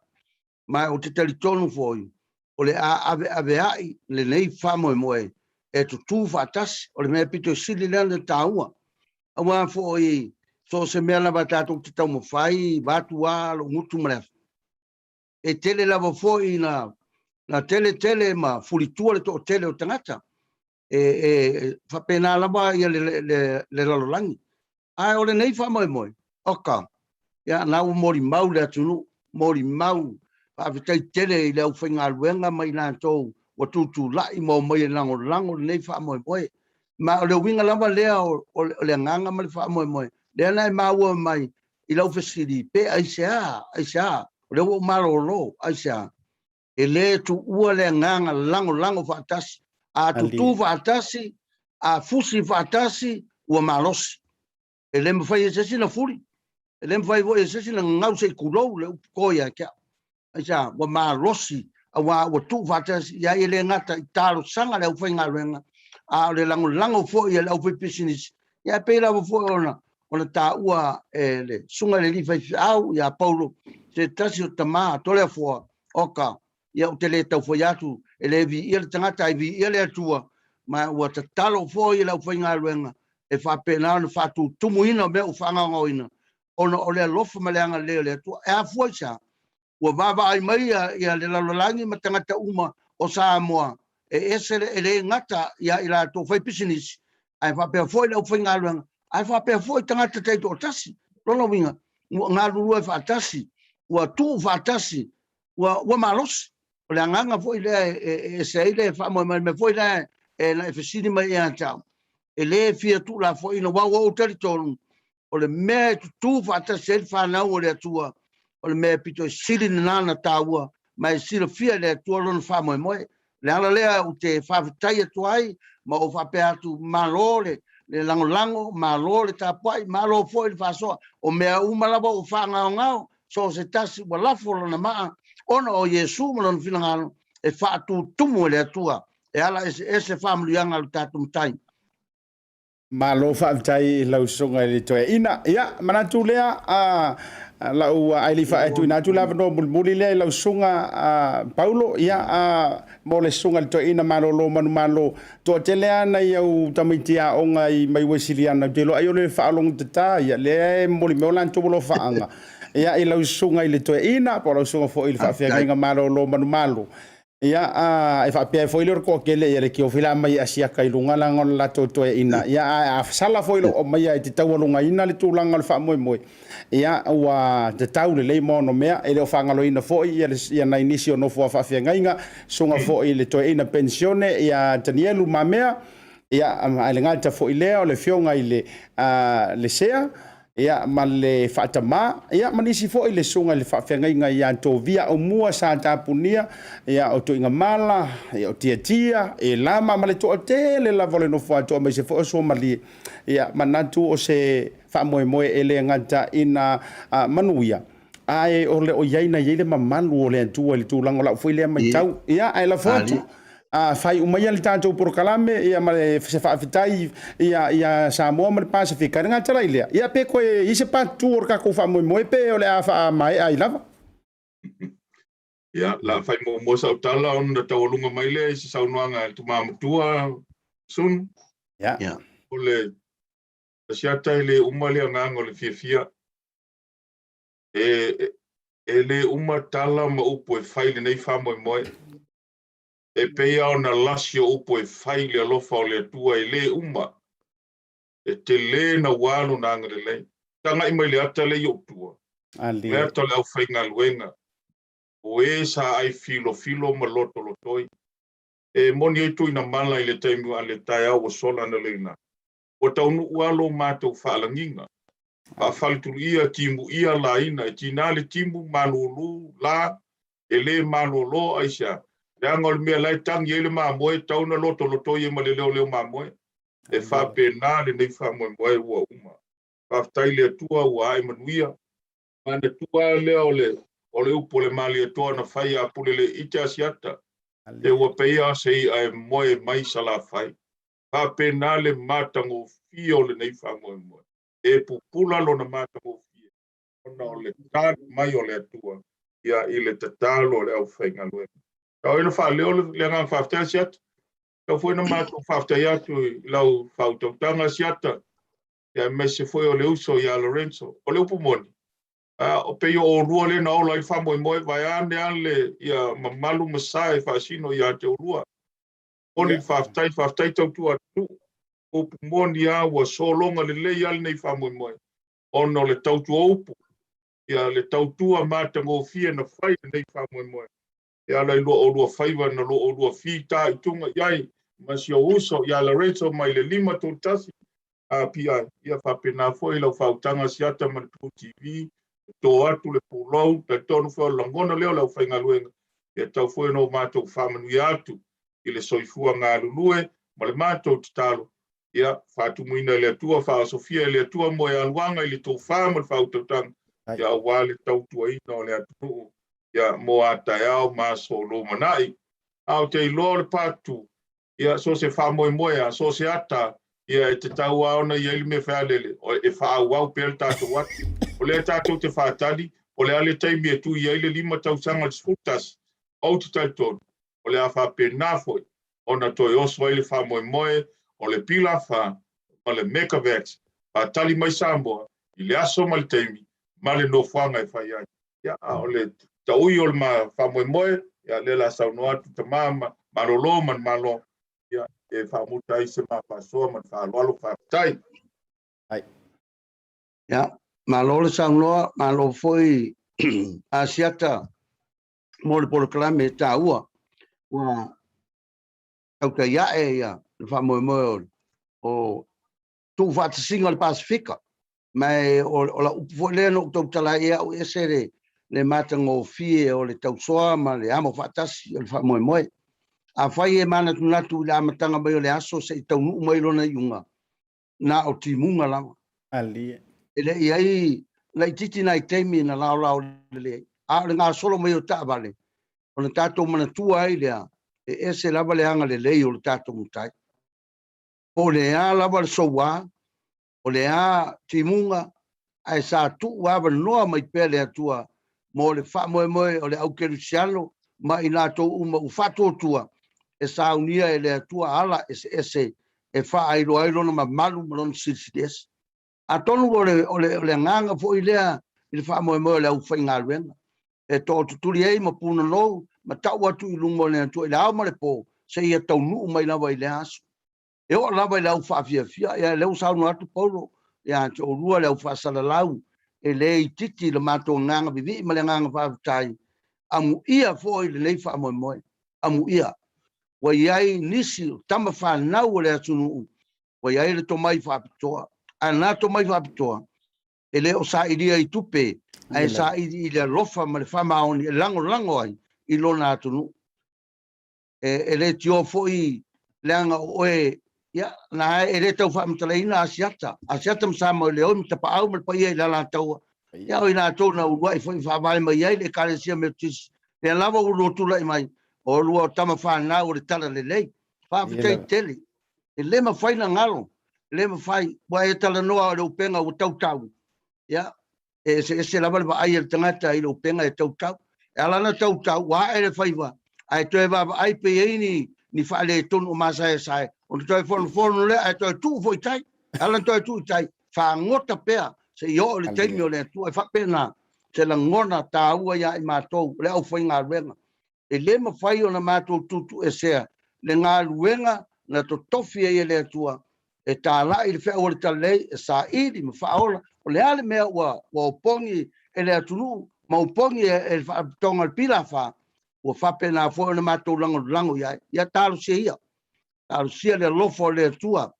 mai o te tali tonu foi o le ave ai le nei fa mo e tu fa tas o le me pito sili le taua Awa fo I so se mea lava tātou te tau mawhai, wātua lo ngutu mrefu. E tele lava fo I na tele ma furitua le to tele o tangata. Whapena lava ia le lalolangi. Ai ole nei wha moe. Oka. Ia nau mori mau le atunu. Mori mau. Whaawitai tele I leo whainga luenga mai nā tōu. Wa tutu lai mo mai lango nei wha moe. Ma o le winga lava lea o le nganga ma le wha moe. Lea nai maua mai I lau whesiri. Pe aisea. O le o marolo. Aisea. E le tu ua le nganga lango whaatasi. A tutu whaatasi. A fusi whaatasi. Ua malosi. E le mwhai e sesi na furi. E le mwhai e sesi na ngau se kulou le ukoia kia. Aisea. Ua malosi. Ua tu whaatasi. Ia e le ngata I taro sanga le ufai ngā ruenga. A le lango fo I le ufai pisinisi. Ia peila wa fo ona ta ua le sunga le lifai au ia Paulo. Se tasi o tama tole a fo oka. Ia o te le tau fo atu. E le vi ia le tangata I vi ia le atua. Ma ua ta talo fo I le ufai ngā ruenga. E whapena ona whatu tumuina me o whangangoina. Ona o le alofa maleanga le atua. E a fo isa. Ua vava ai mai ia le lalolangi ma tangata uma o Samoa. E ese le ngata ia I la tō whai pisinisi. Ai whapea fo I le ufai ngā ruenga. Ai whapea fo I tangata teito o tasi. Rono winga. Ngā rurua whaatasi. Ua tu whaatasi. Ua malos. O le anganga fo I le e se ile whamoe mai me fo I le e na e whesini mai e antau. E le fia tu la fo I na wau au teritonu. O le mea tu whaatasi e whanau o le atua. O le mea pito e siri nana tāua. Mai sira fia le atua lona whamoe moe. Le ala lea o te whawhitai atuai. Ma o whapea atu malole. Le lango malo le tapai malo foi le faso o mea umalawa o fanga ngao so se tasi wa lafo na maa ona o Yesu mo no finangalo e fa tu tumu le atua e ala ese family anga le tatum tai malo fa tai lau songa le Toeaina ia manatu lea lau ai fa tu na tu la no muli le lau songa Paulo ia mo le songa le Toeaina malo manu to tele ana ia tamitia onga I mai wesiliana te lo ai le fa long tata ia le mo le molan to lo fa anga ia I lau songa le Toeaina po lau songa fo il fa nga malo manu ia e fa pe foi le ko ke le ki o fila mai Asiata I lunga la ngol la to Toeaina ia sala foi lo o mai te tau lunga ina le tulanga le fa moi ia ua te tau le mo no mea e le o fanga loina foi ia na inisio no fo fa ngainga songa foi le Toeaina Penisiona ia Danielu mamea ia ale ngata foi le o le fionga I le sea ia ma le fatama ia manisi foi le songa le faafegainga ia to via o mua sa tapunia ia o toinga mala ia o tia e lama ma le to tele la vole no fo to me se fo so mali ia manatu o se fa moe ele ngata ina manuia ai o le o yaina yele mamalu o le tu le tu lango la foi le mai tau ia ai la foto fai umaya le tanto por kalame ia male se fa fitai ia Samoa male Pasifika nga tala ile ia pe ko i se pa tour ka ko fa mo pe o le afa mai ai lava ia la fai mo sa tala on da tawlunga mai le se saunuanga tu mamutua sun ia o le Asiata le umale nganga le fia e le umatala ma upo e fai le nei fa mo e peia ona lasio upo e faile alofa o le atua e le uma. E te le na walo na angarele. Tanga ima le ata le ioptua. Le ata le au whainga luenga. O e sa ai filo ma lotoi. E moni e tui na mala I le taimu a le tai au o sola na leina. O taunu ualo mātou whaalanginga. Pa whalituru ia timu ia la ina. E tina le timu manulu la. E le manolo aisha. Angol mea lai tangi ele mamoe tauna loto ye maleleo mamoe e fa pena le nei fa moe ua uma fa tai le tua ua ai manuia ane tua leo le upo le mali toa na fai a pule le ite Asiata e ua peia sei ai moe mai sala fai fa pena le matango fio le nei fa moe e pupula lo na matango fio ona o le tad mai o le tua ia ile tatalo le au whainga lue Tau ina wha leo le ngang whaftea Asiata. Tau fwena mātou whaftea atu lau whautautanga Asiata. ia me se foi o le uso ia Lorenzo o le upu moni o pe o rua le na o lai fa moi vai ane ale ia mamalu masai fa sino ia te rua oni fa tai tau tua tu upu moni a wa so longa le le ia nei fa moi ono le tau tu upu ia le tau tua mata ngo fie na fai nei fa moi ia lai lo o lua faiva na lo o lua fita i tunga iai mas yo uso ia Lorenzo mai le lima tu tasi a pia ia fa pena foi lo fautanga Asiata ma tu TV to atu le pulau pe tonu fo langona leo la fainga luenga ia tau foi no mato fa manu atu i le soifua nga lulue ma le mato talo ia fa tu muina le tua fa Sofia le tua mo ia luanga i le to fa ma fautanga ia wale tau Toeaina o le atu ia mo ata ia ma so lo manai au te lor patu ia so se fa mo a so se ata ia te tau ona ia me fa lele o e fa au pel tatu wat o le tatu te fa tali o le ale tai me tu ia le lima tau sanga sfutas o te tatu o le afa pena foi ona to yo so ile fa mo o le pila fa o le mekavex pa tali mai sambo i le aso mal temi male no fanga e fa ia o le tau i o ma fa mo ia le la sa no atu te mama malolo man malo ia e fa mutai se ma paso man fa lo fa tai ai ya malolo sa no malo foi Asiata mo le proclame taua wa Tautai ia fa mo o tu fa singa le Pasifika mai o la fo le no tala ia o esere le matango fie o le tausoa ma le amo fatasi o fa mo a fai e mana tu la matanga mai o le aso se tau nu mai lona iunga na o timunga la ali ele iai la titi na temi na la le a le nga solo mai o ta vale o le tato mana tu ai le e ese la vale anga le lei o le tato mutai o le a la vale sowa o le a timunga ai sa tu wa no mai pele atua mo le fa mo o le au kerusiano ma ina to uma u fato tua e sa unia ele atua ala ese e fa ai lo na malu non sides a tonu o le nganga fo ilea il fa mo le au fa ngalwen e to tuli ai mo puna no ma ta wa tu lungo le tu la mo le po se ia to nu mai la vai le as e o la vai la fa fia e le usa no atu polo ya to rua le fa sala lau e le titi le mato nganga bibi ma le nganga fa tai amu ia fo ile le fa mo amu ia wa iai nisi tama fa na o le atunu wa iai le to mai fa pitoa ana to mai fa pitoa ele o sa idia i tupe ai sa i le rofa ma le fa ma on lango ai i lona atunu ele tio fo i langa oe ya na ele tau fa mtalaina Asiata msa mo le o mta pa au mo pa ia la tau ya o ina to na uai fo fa vai mai ia le kale sia me tis le lava u lo tu lai mai o lua tama fa na o le tala le lei fa fitei tele ele ma fai na ngalo le ma fai wa e tala noa o penga o tau ya se lava le ai el tangata i lo penga e tau ala na tau wa e fai va ai to va ai pe ni fa le ton o masa sai o to fo le ai to tu foi tai ala to tu tai fa ngota pea se yo le temi o le tu fa pena se la ngona ta ua ya i matou le au foi nga renga e le ma fai o na matou tu e sea le nga luenga na to tofi e le tua e ta la i fe o le tale sa i di ma fa ola o le ale mea ua pongi e le atunu ma pongi e fa tonga pila fa o fa pena fo na matou lango ya talo se ia talo se le lofo le tua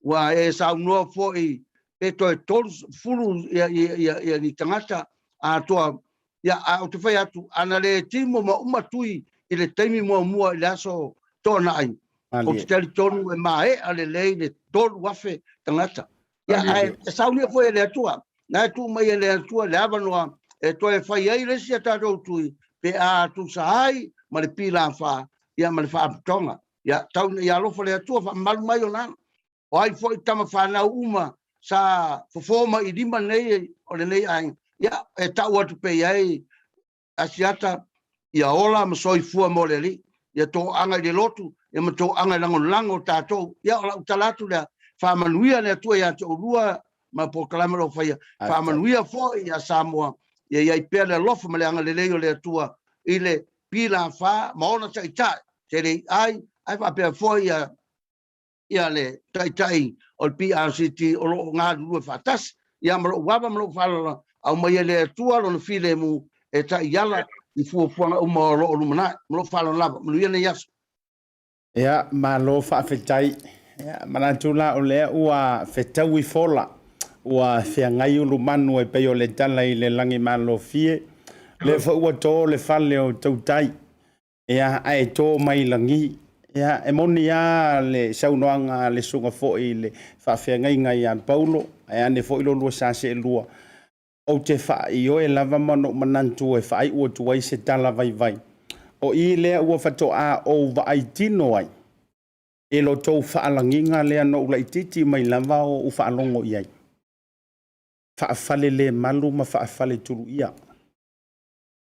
wa e sa no fo i peto e tol fulu ya ni tangata a toa ya o te fai atu ana le timo ma umatui i le taimi mua i le aso tona ai o te tali tonu e mae ale lei le tolu wafe tangata ya e saunia foi le atua na tu mai le atua le avanoa e to e fai ai le sia tato tui pe a tu sahai ma le pila fa ya ma le fa tonga ya tau ya lo le atua fa mal mai ona o ai foi tama fa na uma sa fofoma i lima nei o le nei ai ya e tau atu pe ai Asiata ia ola ma soifua mo le li ia to anga le lotu ia ma to anga lango tatou ia ola utalatu le fa manuia le tua ia to lua ma po kalama lo fai fa manuia fo ia Samoa ia pe le lofa ma le anga le leo le tua ile pila fa ma ona tai tai te le ai fa pe fo ia le tai tai o PRCT o lo nga lu fa tas ia ma lo wa ma lo fa au mai le tua lo file mu e tai yala I fu o mo lo lumana mo fa lo lava mo ia le yas ia ma lo fa fetai ia mana tula o le ua fetau I fola ua feangai ulu manu e peo le tala I le langi malo fie le fa ua to le fale o tautai ia ai to mai langi ia e moni ia le saunoanga le sunga fo I le fa feangai ngai an Paulo ia ne fo I lo lua sa se lua o te fa I o e lava mano manantu e fa I ua tuai se tala vai vai o I lea ua fato a o va ai tino ai e lo tau whaalanginga lea no ula ititi mai lava o u whaalongo iai. Whaafale le malu ma whaafale turu ia.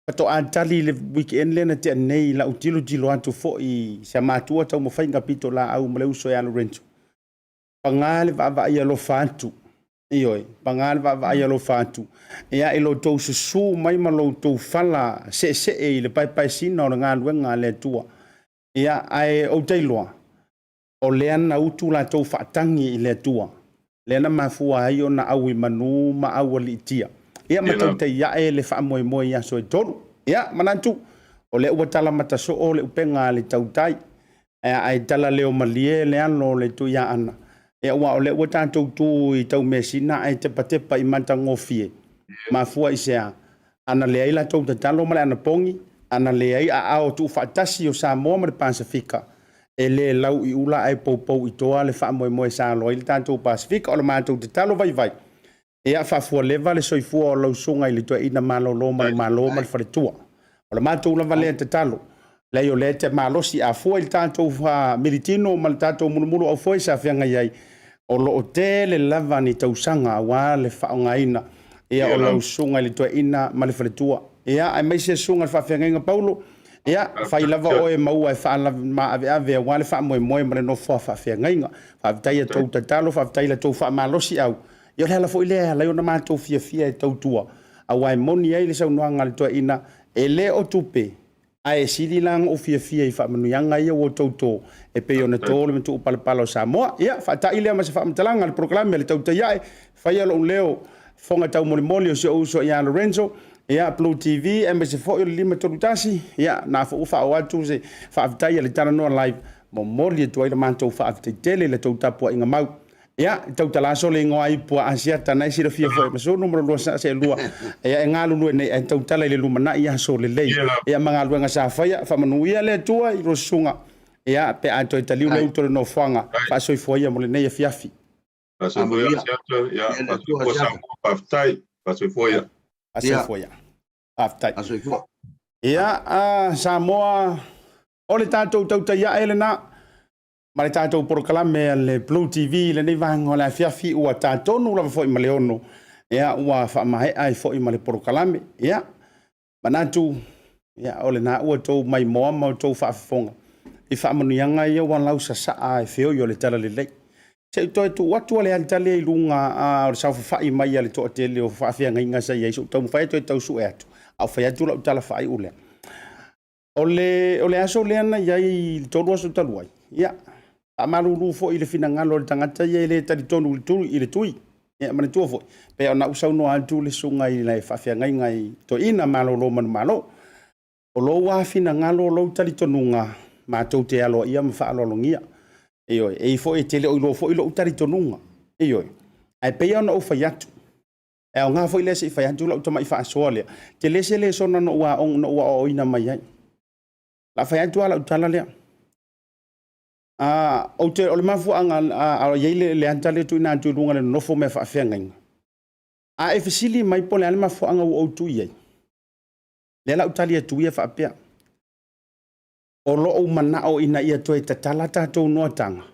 Pato a tali le weekend lea na te anei la utilu jilo atu fo I sa matua tau mo whainga pito la au male uso ya Lorenzo. Pangale va ia lo whaantu. Ioi, pangale va ia lo whaantu. Ea e lo tau susu mai ma lo tau whala se e le pai sina o ngā luenga le tua. Ea ai o teiloa. O leana utu la tau whaatangi I le tua. Leana mafua ai o na au I manu ma au ali tia. Ia matau te ia e le wha moe moe ia so e tolu. Ia manantu. O le ua tala mataso o le upenga le tautai. Ia ai tala leo malie le ano le tu ia ana. Ia ua o le ua tātou tu I tau mesina ai tepa tepa I manta ngofie. Mafua I sea. Ana le ai la tau te talo male ana pongi. Ana le ai a ao tu whaatasi o Samoa ma le Pasifika. E le lau I ula ai poupou I toa le wha moe moe sa loa I le tātou Pasifika o le mātou te talo vai vai. E a whafua leva le soifua o lau sunga I le Toeaina malo loma le malo ma le wharetua. O le mātou lava lea te talo. Lei o le te malosi a fua I le tātou militino ma le tātou munumuru au fua I sa whianga iai. O lo o te le lava ni tausanga wa le whaongaina. E o lau sunga I le Toeaina ma le wharetua. E a mai se sunga le whawhianga Paulo. Ia, fai lava o e maua e wha ma ave a wale wha moe moe mare no wha whawhia ngainga. Whawhitai a tau tatalo, whawhitai la tau wha malosi au. Ia le hala fo I lea, lai o na mātou fia e tau tua. A wai moni ai le sau noanga le Toeaina, e le o tupe. A e siri lang o fia I wha manuianga ia o tau tō. E pe o na tō le mentu upalapala o Samoa. Ia, whawhitai lea ma se wha matalanga le proklame le tau taiae. Whai alo leo, fonga tau mole mole o se uso ia Lorenzo. Ia BLU TV e me se fo I le lima tolutasi ia na fo ufa o atu se fa avitai le tana no live mo moli tu ai le manto fa avitai tele le tau tapua inga mau ia tau talaso le ngo ai po Asiata na sira fia fo so numero lo sa se lua ia nga lulu nei e tau tala le lumana ia so le lei ia manga luenga sa fa manu ia le tua I rosunga ia pe a to taliu le uto no fanga fa so fo ia mo le nei fiafi fa so fo ia ia fa so sa pa avitai fa so fo ia Asefoia. Aftai. Ia Samoa o le tātou tautai ia ele na ma le tātou porokalame le BLU TV le nei vanga o le fiafi ua tātou nu lava fo I maleono ia ua whaamahe ai fo I male porokalame ia manatu ia o le na ua tau mai moa ma tau whaafonga I whaamanuianga ia ua lau sa saa e feo I o le tala le lei se to tu watu le antale I lunga o sa fai mai le to tele o fa fia ngai sa ia so tau fai to tau su etu au fai tu la tala fai ule ole aso le na ia I to ro so taluai ia amaru lu fo I le fina ngalo le tangata ia le tali tonu tu I le tui ia mana tu fo pe ona usau no atu le sunga I le fa fia ngai to ina malo lo man malo o lo wa fina ngalo lo tali tonunga ma to te alo ia ma fa lo longia Ioi, e fo e tele o ilo fo ilo utari tonunga. Ioi, ai pe ona o faiatu. E o ngā fo ile se I faiatu la utama I fa asoalea. Te lese le sona no ua ong no ua o ina mai ai. La faiatu ala utala lea. O te o le mafu anga a yeile le antale tu ina antu runga le nofo me fa afea ngainga. A e fesili mai po le ale mafu anga u tu iai. Le la utali e tu ia fa apea. O lo o mana o ina ia toe tatala tātou noa tanga.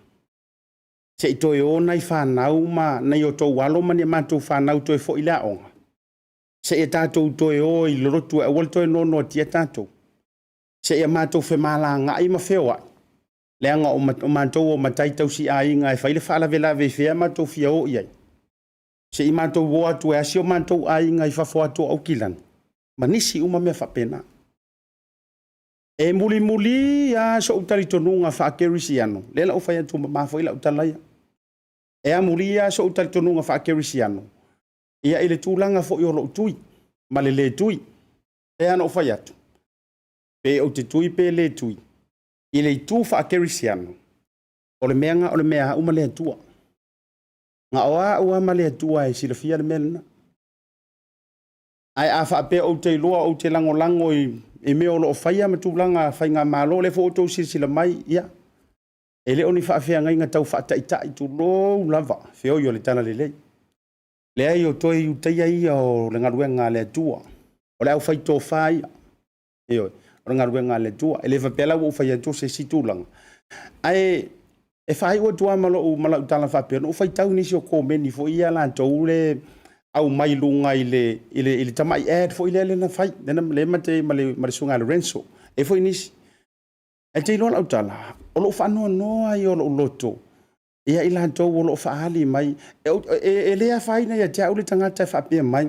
Se I toe o nai whanau ma nei o tō walo mani mātou whanau toe fo I lea onga. Se e tātou toe o I lorotu e wal toe no noa tia tātou. Se e mātou whemala ngā I ma whewa. Leanga o mātou o matai tau si a inga e whaile whala vela ve whea mātou fia o iai. Se I mātou wo atu e asio mātou ai ngai whafo atu au kilani. Manisi uma mea whapena. E muli muli a so utari tonunga whakerisiano. Lela o whai atu mafo ila utalaia. E a muli a so utari tonunga whakerisiano. Ia ile tūlanga fo i olo utui. Ma le tui. E ana o whai atu. Pe o te tui pe le tui. Ile I tū whakerisiano. O le mea uma le atua. Nga oa ma le atua e silafia le melena. Ai a whape o te loa o te lango e mea o lo whaia ma tūlanga whai ngā mālo le fo o tau sila mai ia. E le oni whaafea ngai ngā tau whaataitai tu lo lava. Feo i o le tana le lei. Le ai o toi utaia ia o le ngaruenga le atua. O le au whai tō whai. Eo, o le ngaruenga le atua. E le whapela o whai atua se si tūlanga. Ai, e whai o tua malo utala whapea. O whai tau nisi o kōmeni fo ia la tau le au mai lunga ile tamai ad fo ile na fai dena le mate male sunga le renso e fo inis e te lola utala o lo fa no ai o lo loto ia ila to o lo fa ali mai e le fai na ia te au le tangata fa pe mai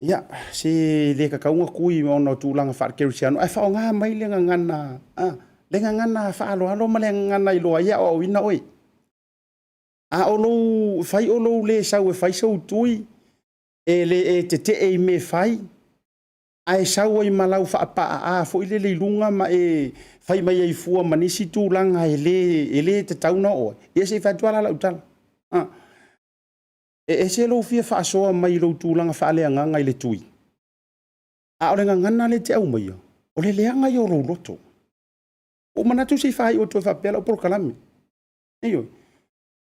ia si le ka kaunga kui o no tulanga fa kerisiano ai fa nga mai le ngana le ngana fa alo male ngana ilo ia o ina oi a olo fai olo le sau e fai sau tui e le e te e me fai ai sau e malau fa pa a fo ile le lunga ma e fai mai ai fua manisi tu langa e le te tauna o e se fa tuala la utala e se lo fia fa so mai lo tu langa fa le nganga ile tui a o le ngana le te au mai o le leanga yo lo loto o manatu se fai o to fa pela por kalame eyo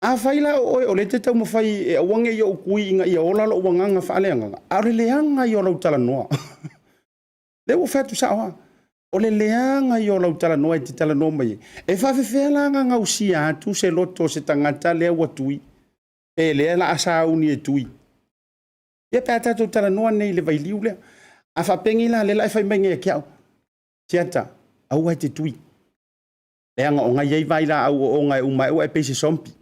a faila o le te tau mawhai e awange i o kui inga i ola lo wanganga whaaleanga. A le leanga i o lau tala noa. Le o whatu sawa. O le leanga i o lau tala noa i te tala noa mai. E whawhewhelanga ngau si atu se loto se tangata lea watui. E lea la asa uni e tui. Ia pētato tala noa nei le vailiu lea. A whapengi la le lai whai mai ngai kiao. Tiata, au ai te tui. Leanga o ngai iei vai la au o ngai umai o ai peise sompi.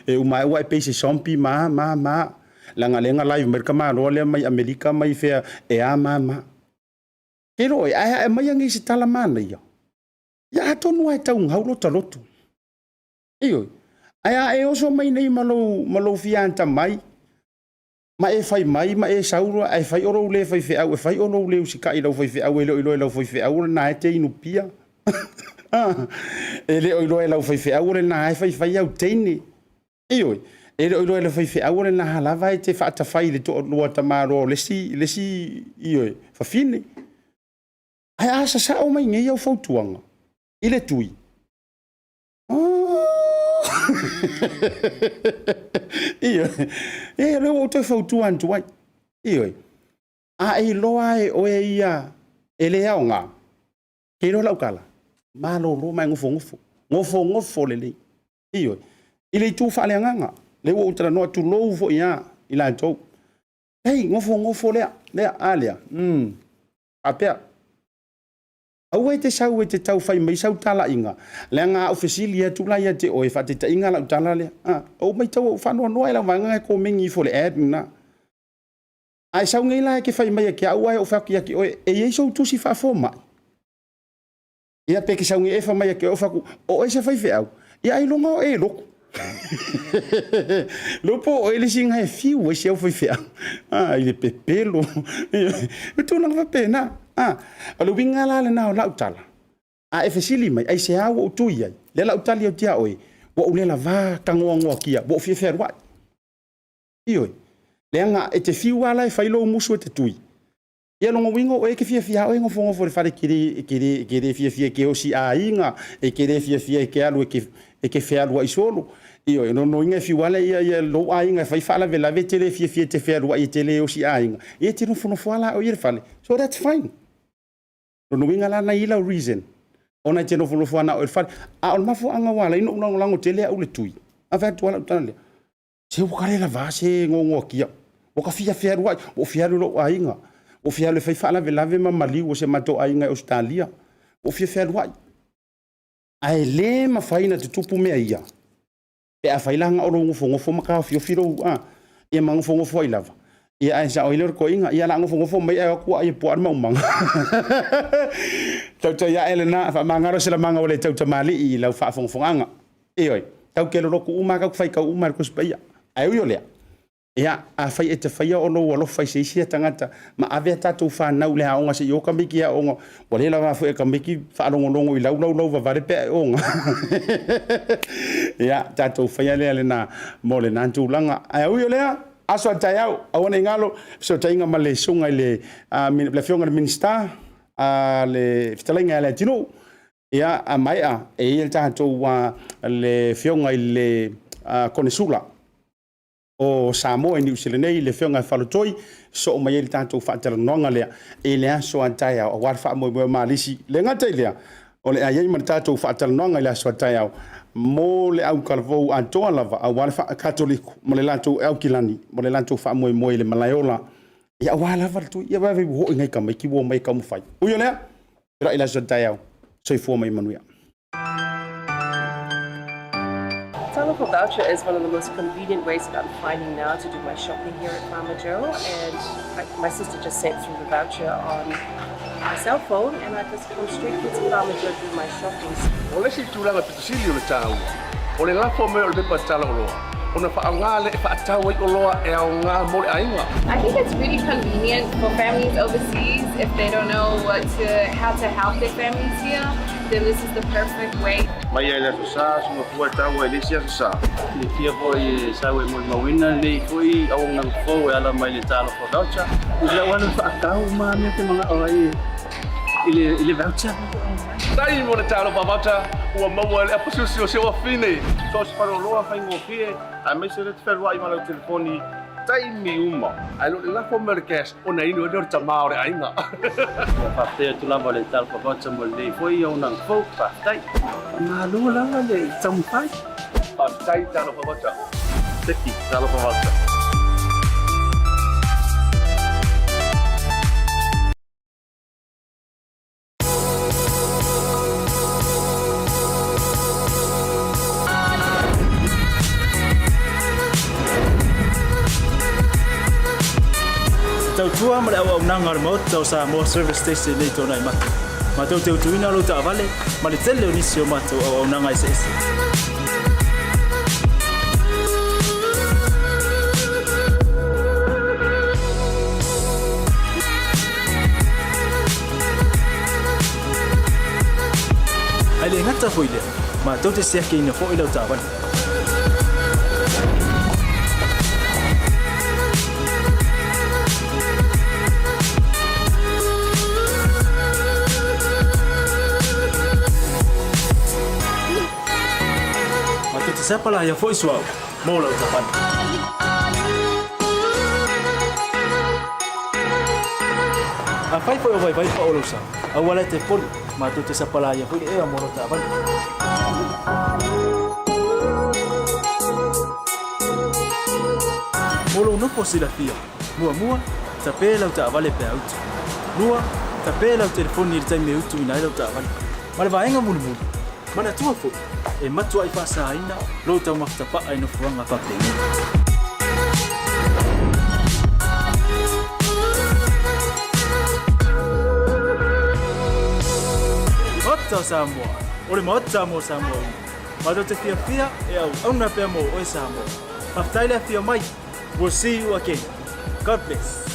E umai wa pese sompi ma langa lenga live merka ma role mai Amerika mai fea e a ma kero ai mai ngi si tala mana ya to no ai tau ngau loto iyo ai e oso mai nei malo fianta mai ma e fai mai ma e sauro ai fai oro le fai fe au fai oro le usika i lo fai fe au lo fai fe au na te inu pia ele o lo ela fai fe aure na ai fai au teini io ele o lo ela fai aure na hala vai te fa ta fai le to lo ta maro le si io fa fine ai asa sa o mai ngai au fautuanga ile tui io e le o te fautuan tu ai io ai lo ai o ia ele aonga ke lo laukala malo lo mai ngofo le iyo ile tu fa le nganga le wo tra no tu lo fo ya ila to hey ngofo le alia apea au te sau te tau fai mai sau tala inga le nga ofisilia tu la ya te o fa te inga la tala le o mai tau fa no ela vanga ko mingi fo le ad na ai sau ngai la ke fai mai ke au ai o fa ki o e ye so tu si fa fo mai ia peke saungi e fa mai ke o faku o e se fai fe au ia ai longa e loko lopo o ele singa e fiu e se o fai fe au ile pepelo e tu lang fa pena o lo winga la na la utala e fesili mai ai se au o tu ia le la utali o tia oi wo ule la va kango kia wo fi fe wa io le nga e te fiu ala e fai lo musu te tui ia longo wingo o e ke fia o ngofo for fare kiri fia ke o si a inga e ke fia ke alu e ke fia alu i solo io no inga fi wala ia lo a inga fai fala vela vetele fia te fia alu i tele o si a inga e te no fala o ia fale so that's fine no winga la na ila reason ona te no fala o fale a o mafo anga wala ino lango tele o le tui a va tu wala tale se o kare la va se ngongo kia o ka fia alu o fia lo a inga o fia le fai fala velave ma mali o se mato ai ngai Australia o fia fia luai ai le ma faina te tupu mea ia pe a failanga o longo fo maka fio ia mango fo ilava ia ai sa oiler ko inga ia lango fo mai ai ko ai po arma mang tau ya elena fa mangaro sela manga ole tau tamali I lau fa fonga e oi tau ke lo ku uma ka fai ka uma ko spia ai yo le ia a fai e te fai o lo fai se sia tangata ma ave tatu fa na ule aonga se yo ka miki a onga ole la fa e ka miki fa longo I lau va vale pe onga ia tatu fai le na mole na tulanga ai yo le aso tayau awana ngalo so tainga male sunga le le fionga minister le fitalenga le tino ia mai e il tato wa le fionga le konesula o Samoa New Zealand le fionga falotoi so mai il tato fatala nonga le e le aso tayau wa fa mo malisi le ngata le o le ai man tato fatala nonga le aso tayau mo le au kalvo antoa lava a wala fa katoliku mo le lanto au kilani mo le lanto fa mo le malayola ia wala va tu ia va ho ngai ka mai ki wo mai ka mo fai o yo le ra ila so tayau so fo mai manuia. Telephone voucher is one of the most convenient ways that I'm finding now to do my shopping here at Farmer Joe, and my sister just sent through the voucher on my cell phone, and I just come straight to Farmer Joe to do my shopping. O le si tūlanga pitusili o le tāua. O le lafo me o le pepa tala o loa. O na whaangale e whaatau i o loa e au ngā mo le ainga. I think it's really convenient for families overseas if they don't know how to help their families here. Then this is the perfect way. Mai ai le sa sunga fua tau e le sia sa. Le fia foi sa we mo mawina le foi au nang fo e ala mai le talo for voucher. Ila wana whaatau ma me te mga oai ile voucher. Tai mo le talo pa voucher ua maua le apasusi o sewa fine. So se paro loa fai ngofie a me se le te wherua I malau telefoni tai mi uma. Ai lo le lafo me le cash o na inu e lor tamao le ainga. Whaptea tu lava le talo pa voucher mo le foi au nang fo whaptai. Ngā lua langa le tampai. Tai talo pa voucher. Teki talo pa voucher. Tua ma le au nanga mo tau sa mo service station nei tona I matu. Ma tau te utuina lo ta vale ma le tele o nisi o matu au nanga ese. Ai le ngata foi le ma tau te sia ke ina fo I lo ta vale. Siapa lah yang voice wow mau lau tapan. Afai foi vai pa olosa. Awala te pol ma tu te siapa lah yang foi mau lau tapan. Molo no posila mua tape lau ta vale pe out. Lua tape lau telefoni tai me utu ina lau tapan. Mala vaenga mulu. Mana tua fo e matua I whaasaina lo tau makitapa ai no fuanga whapengi. Ota Samoa, ore ma ota mo Samoa. Ma do te fia e au na pe mo o Samoa. Maftaile fia mai. We'll see you again. God bless.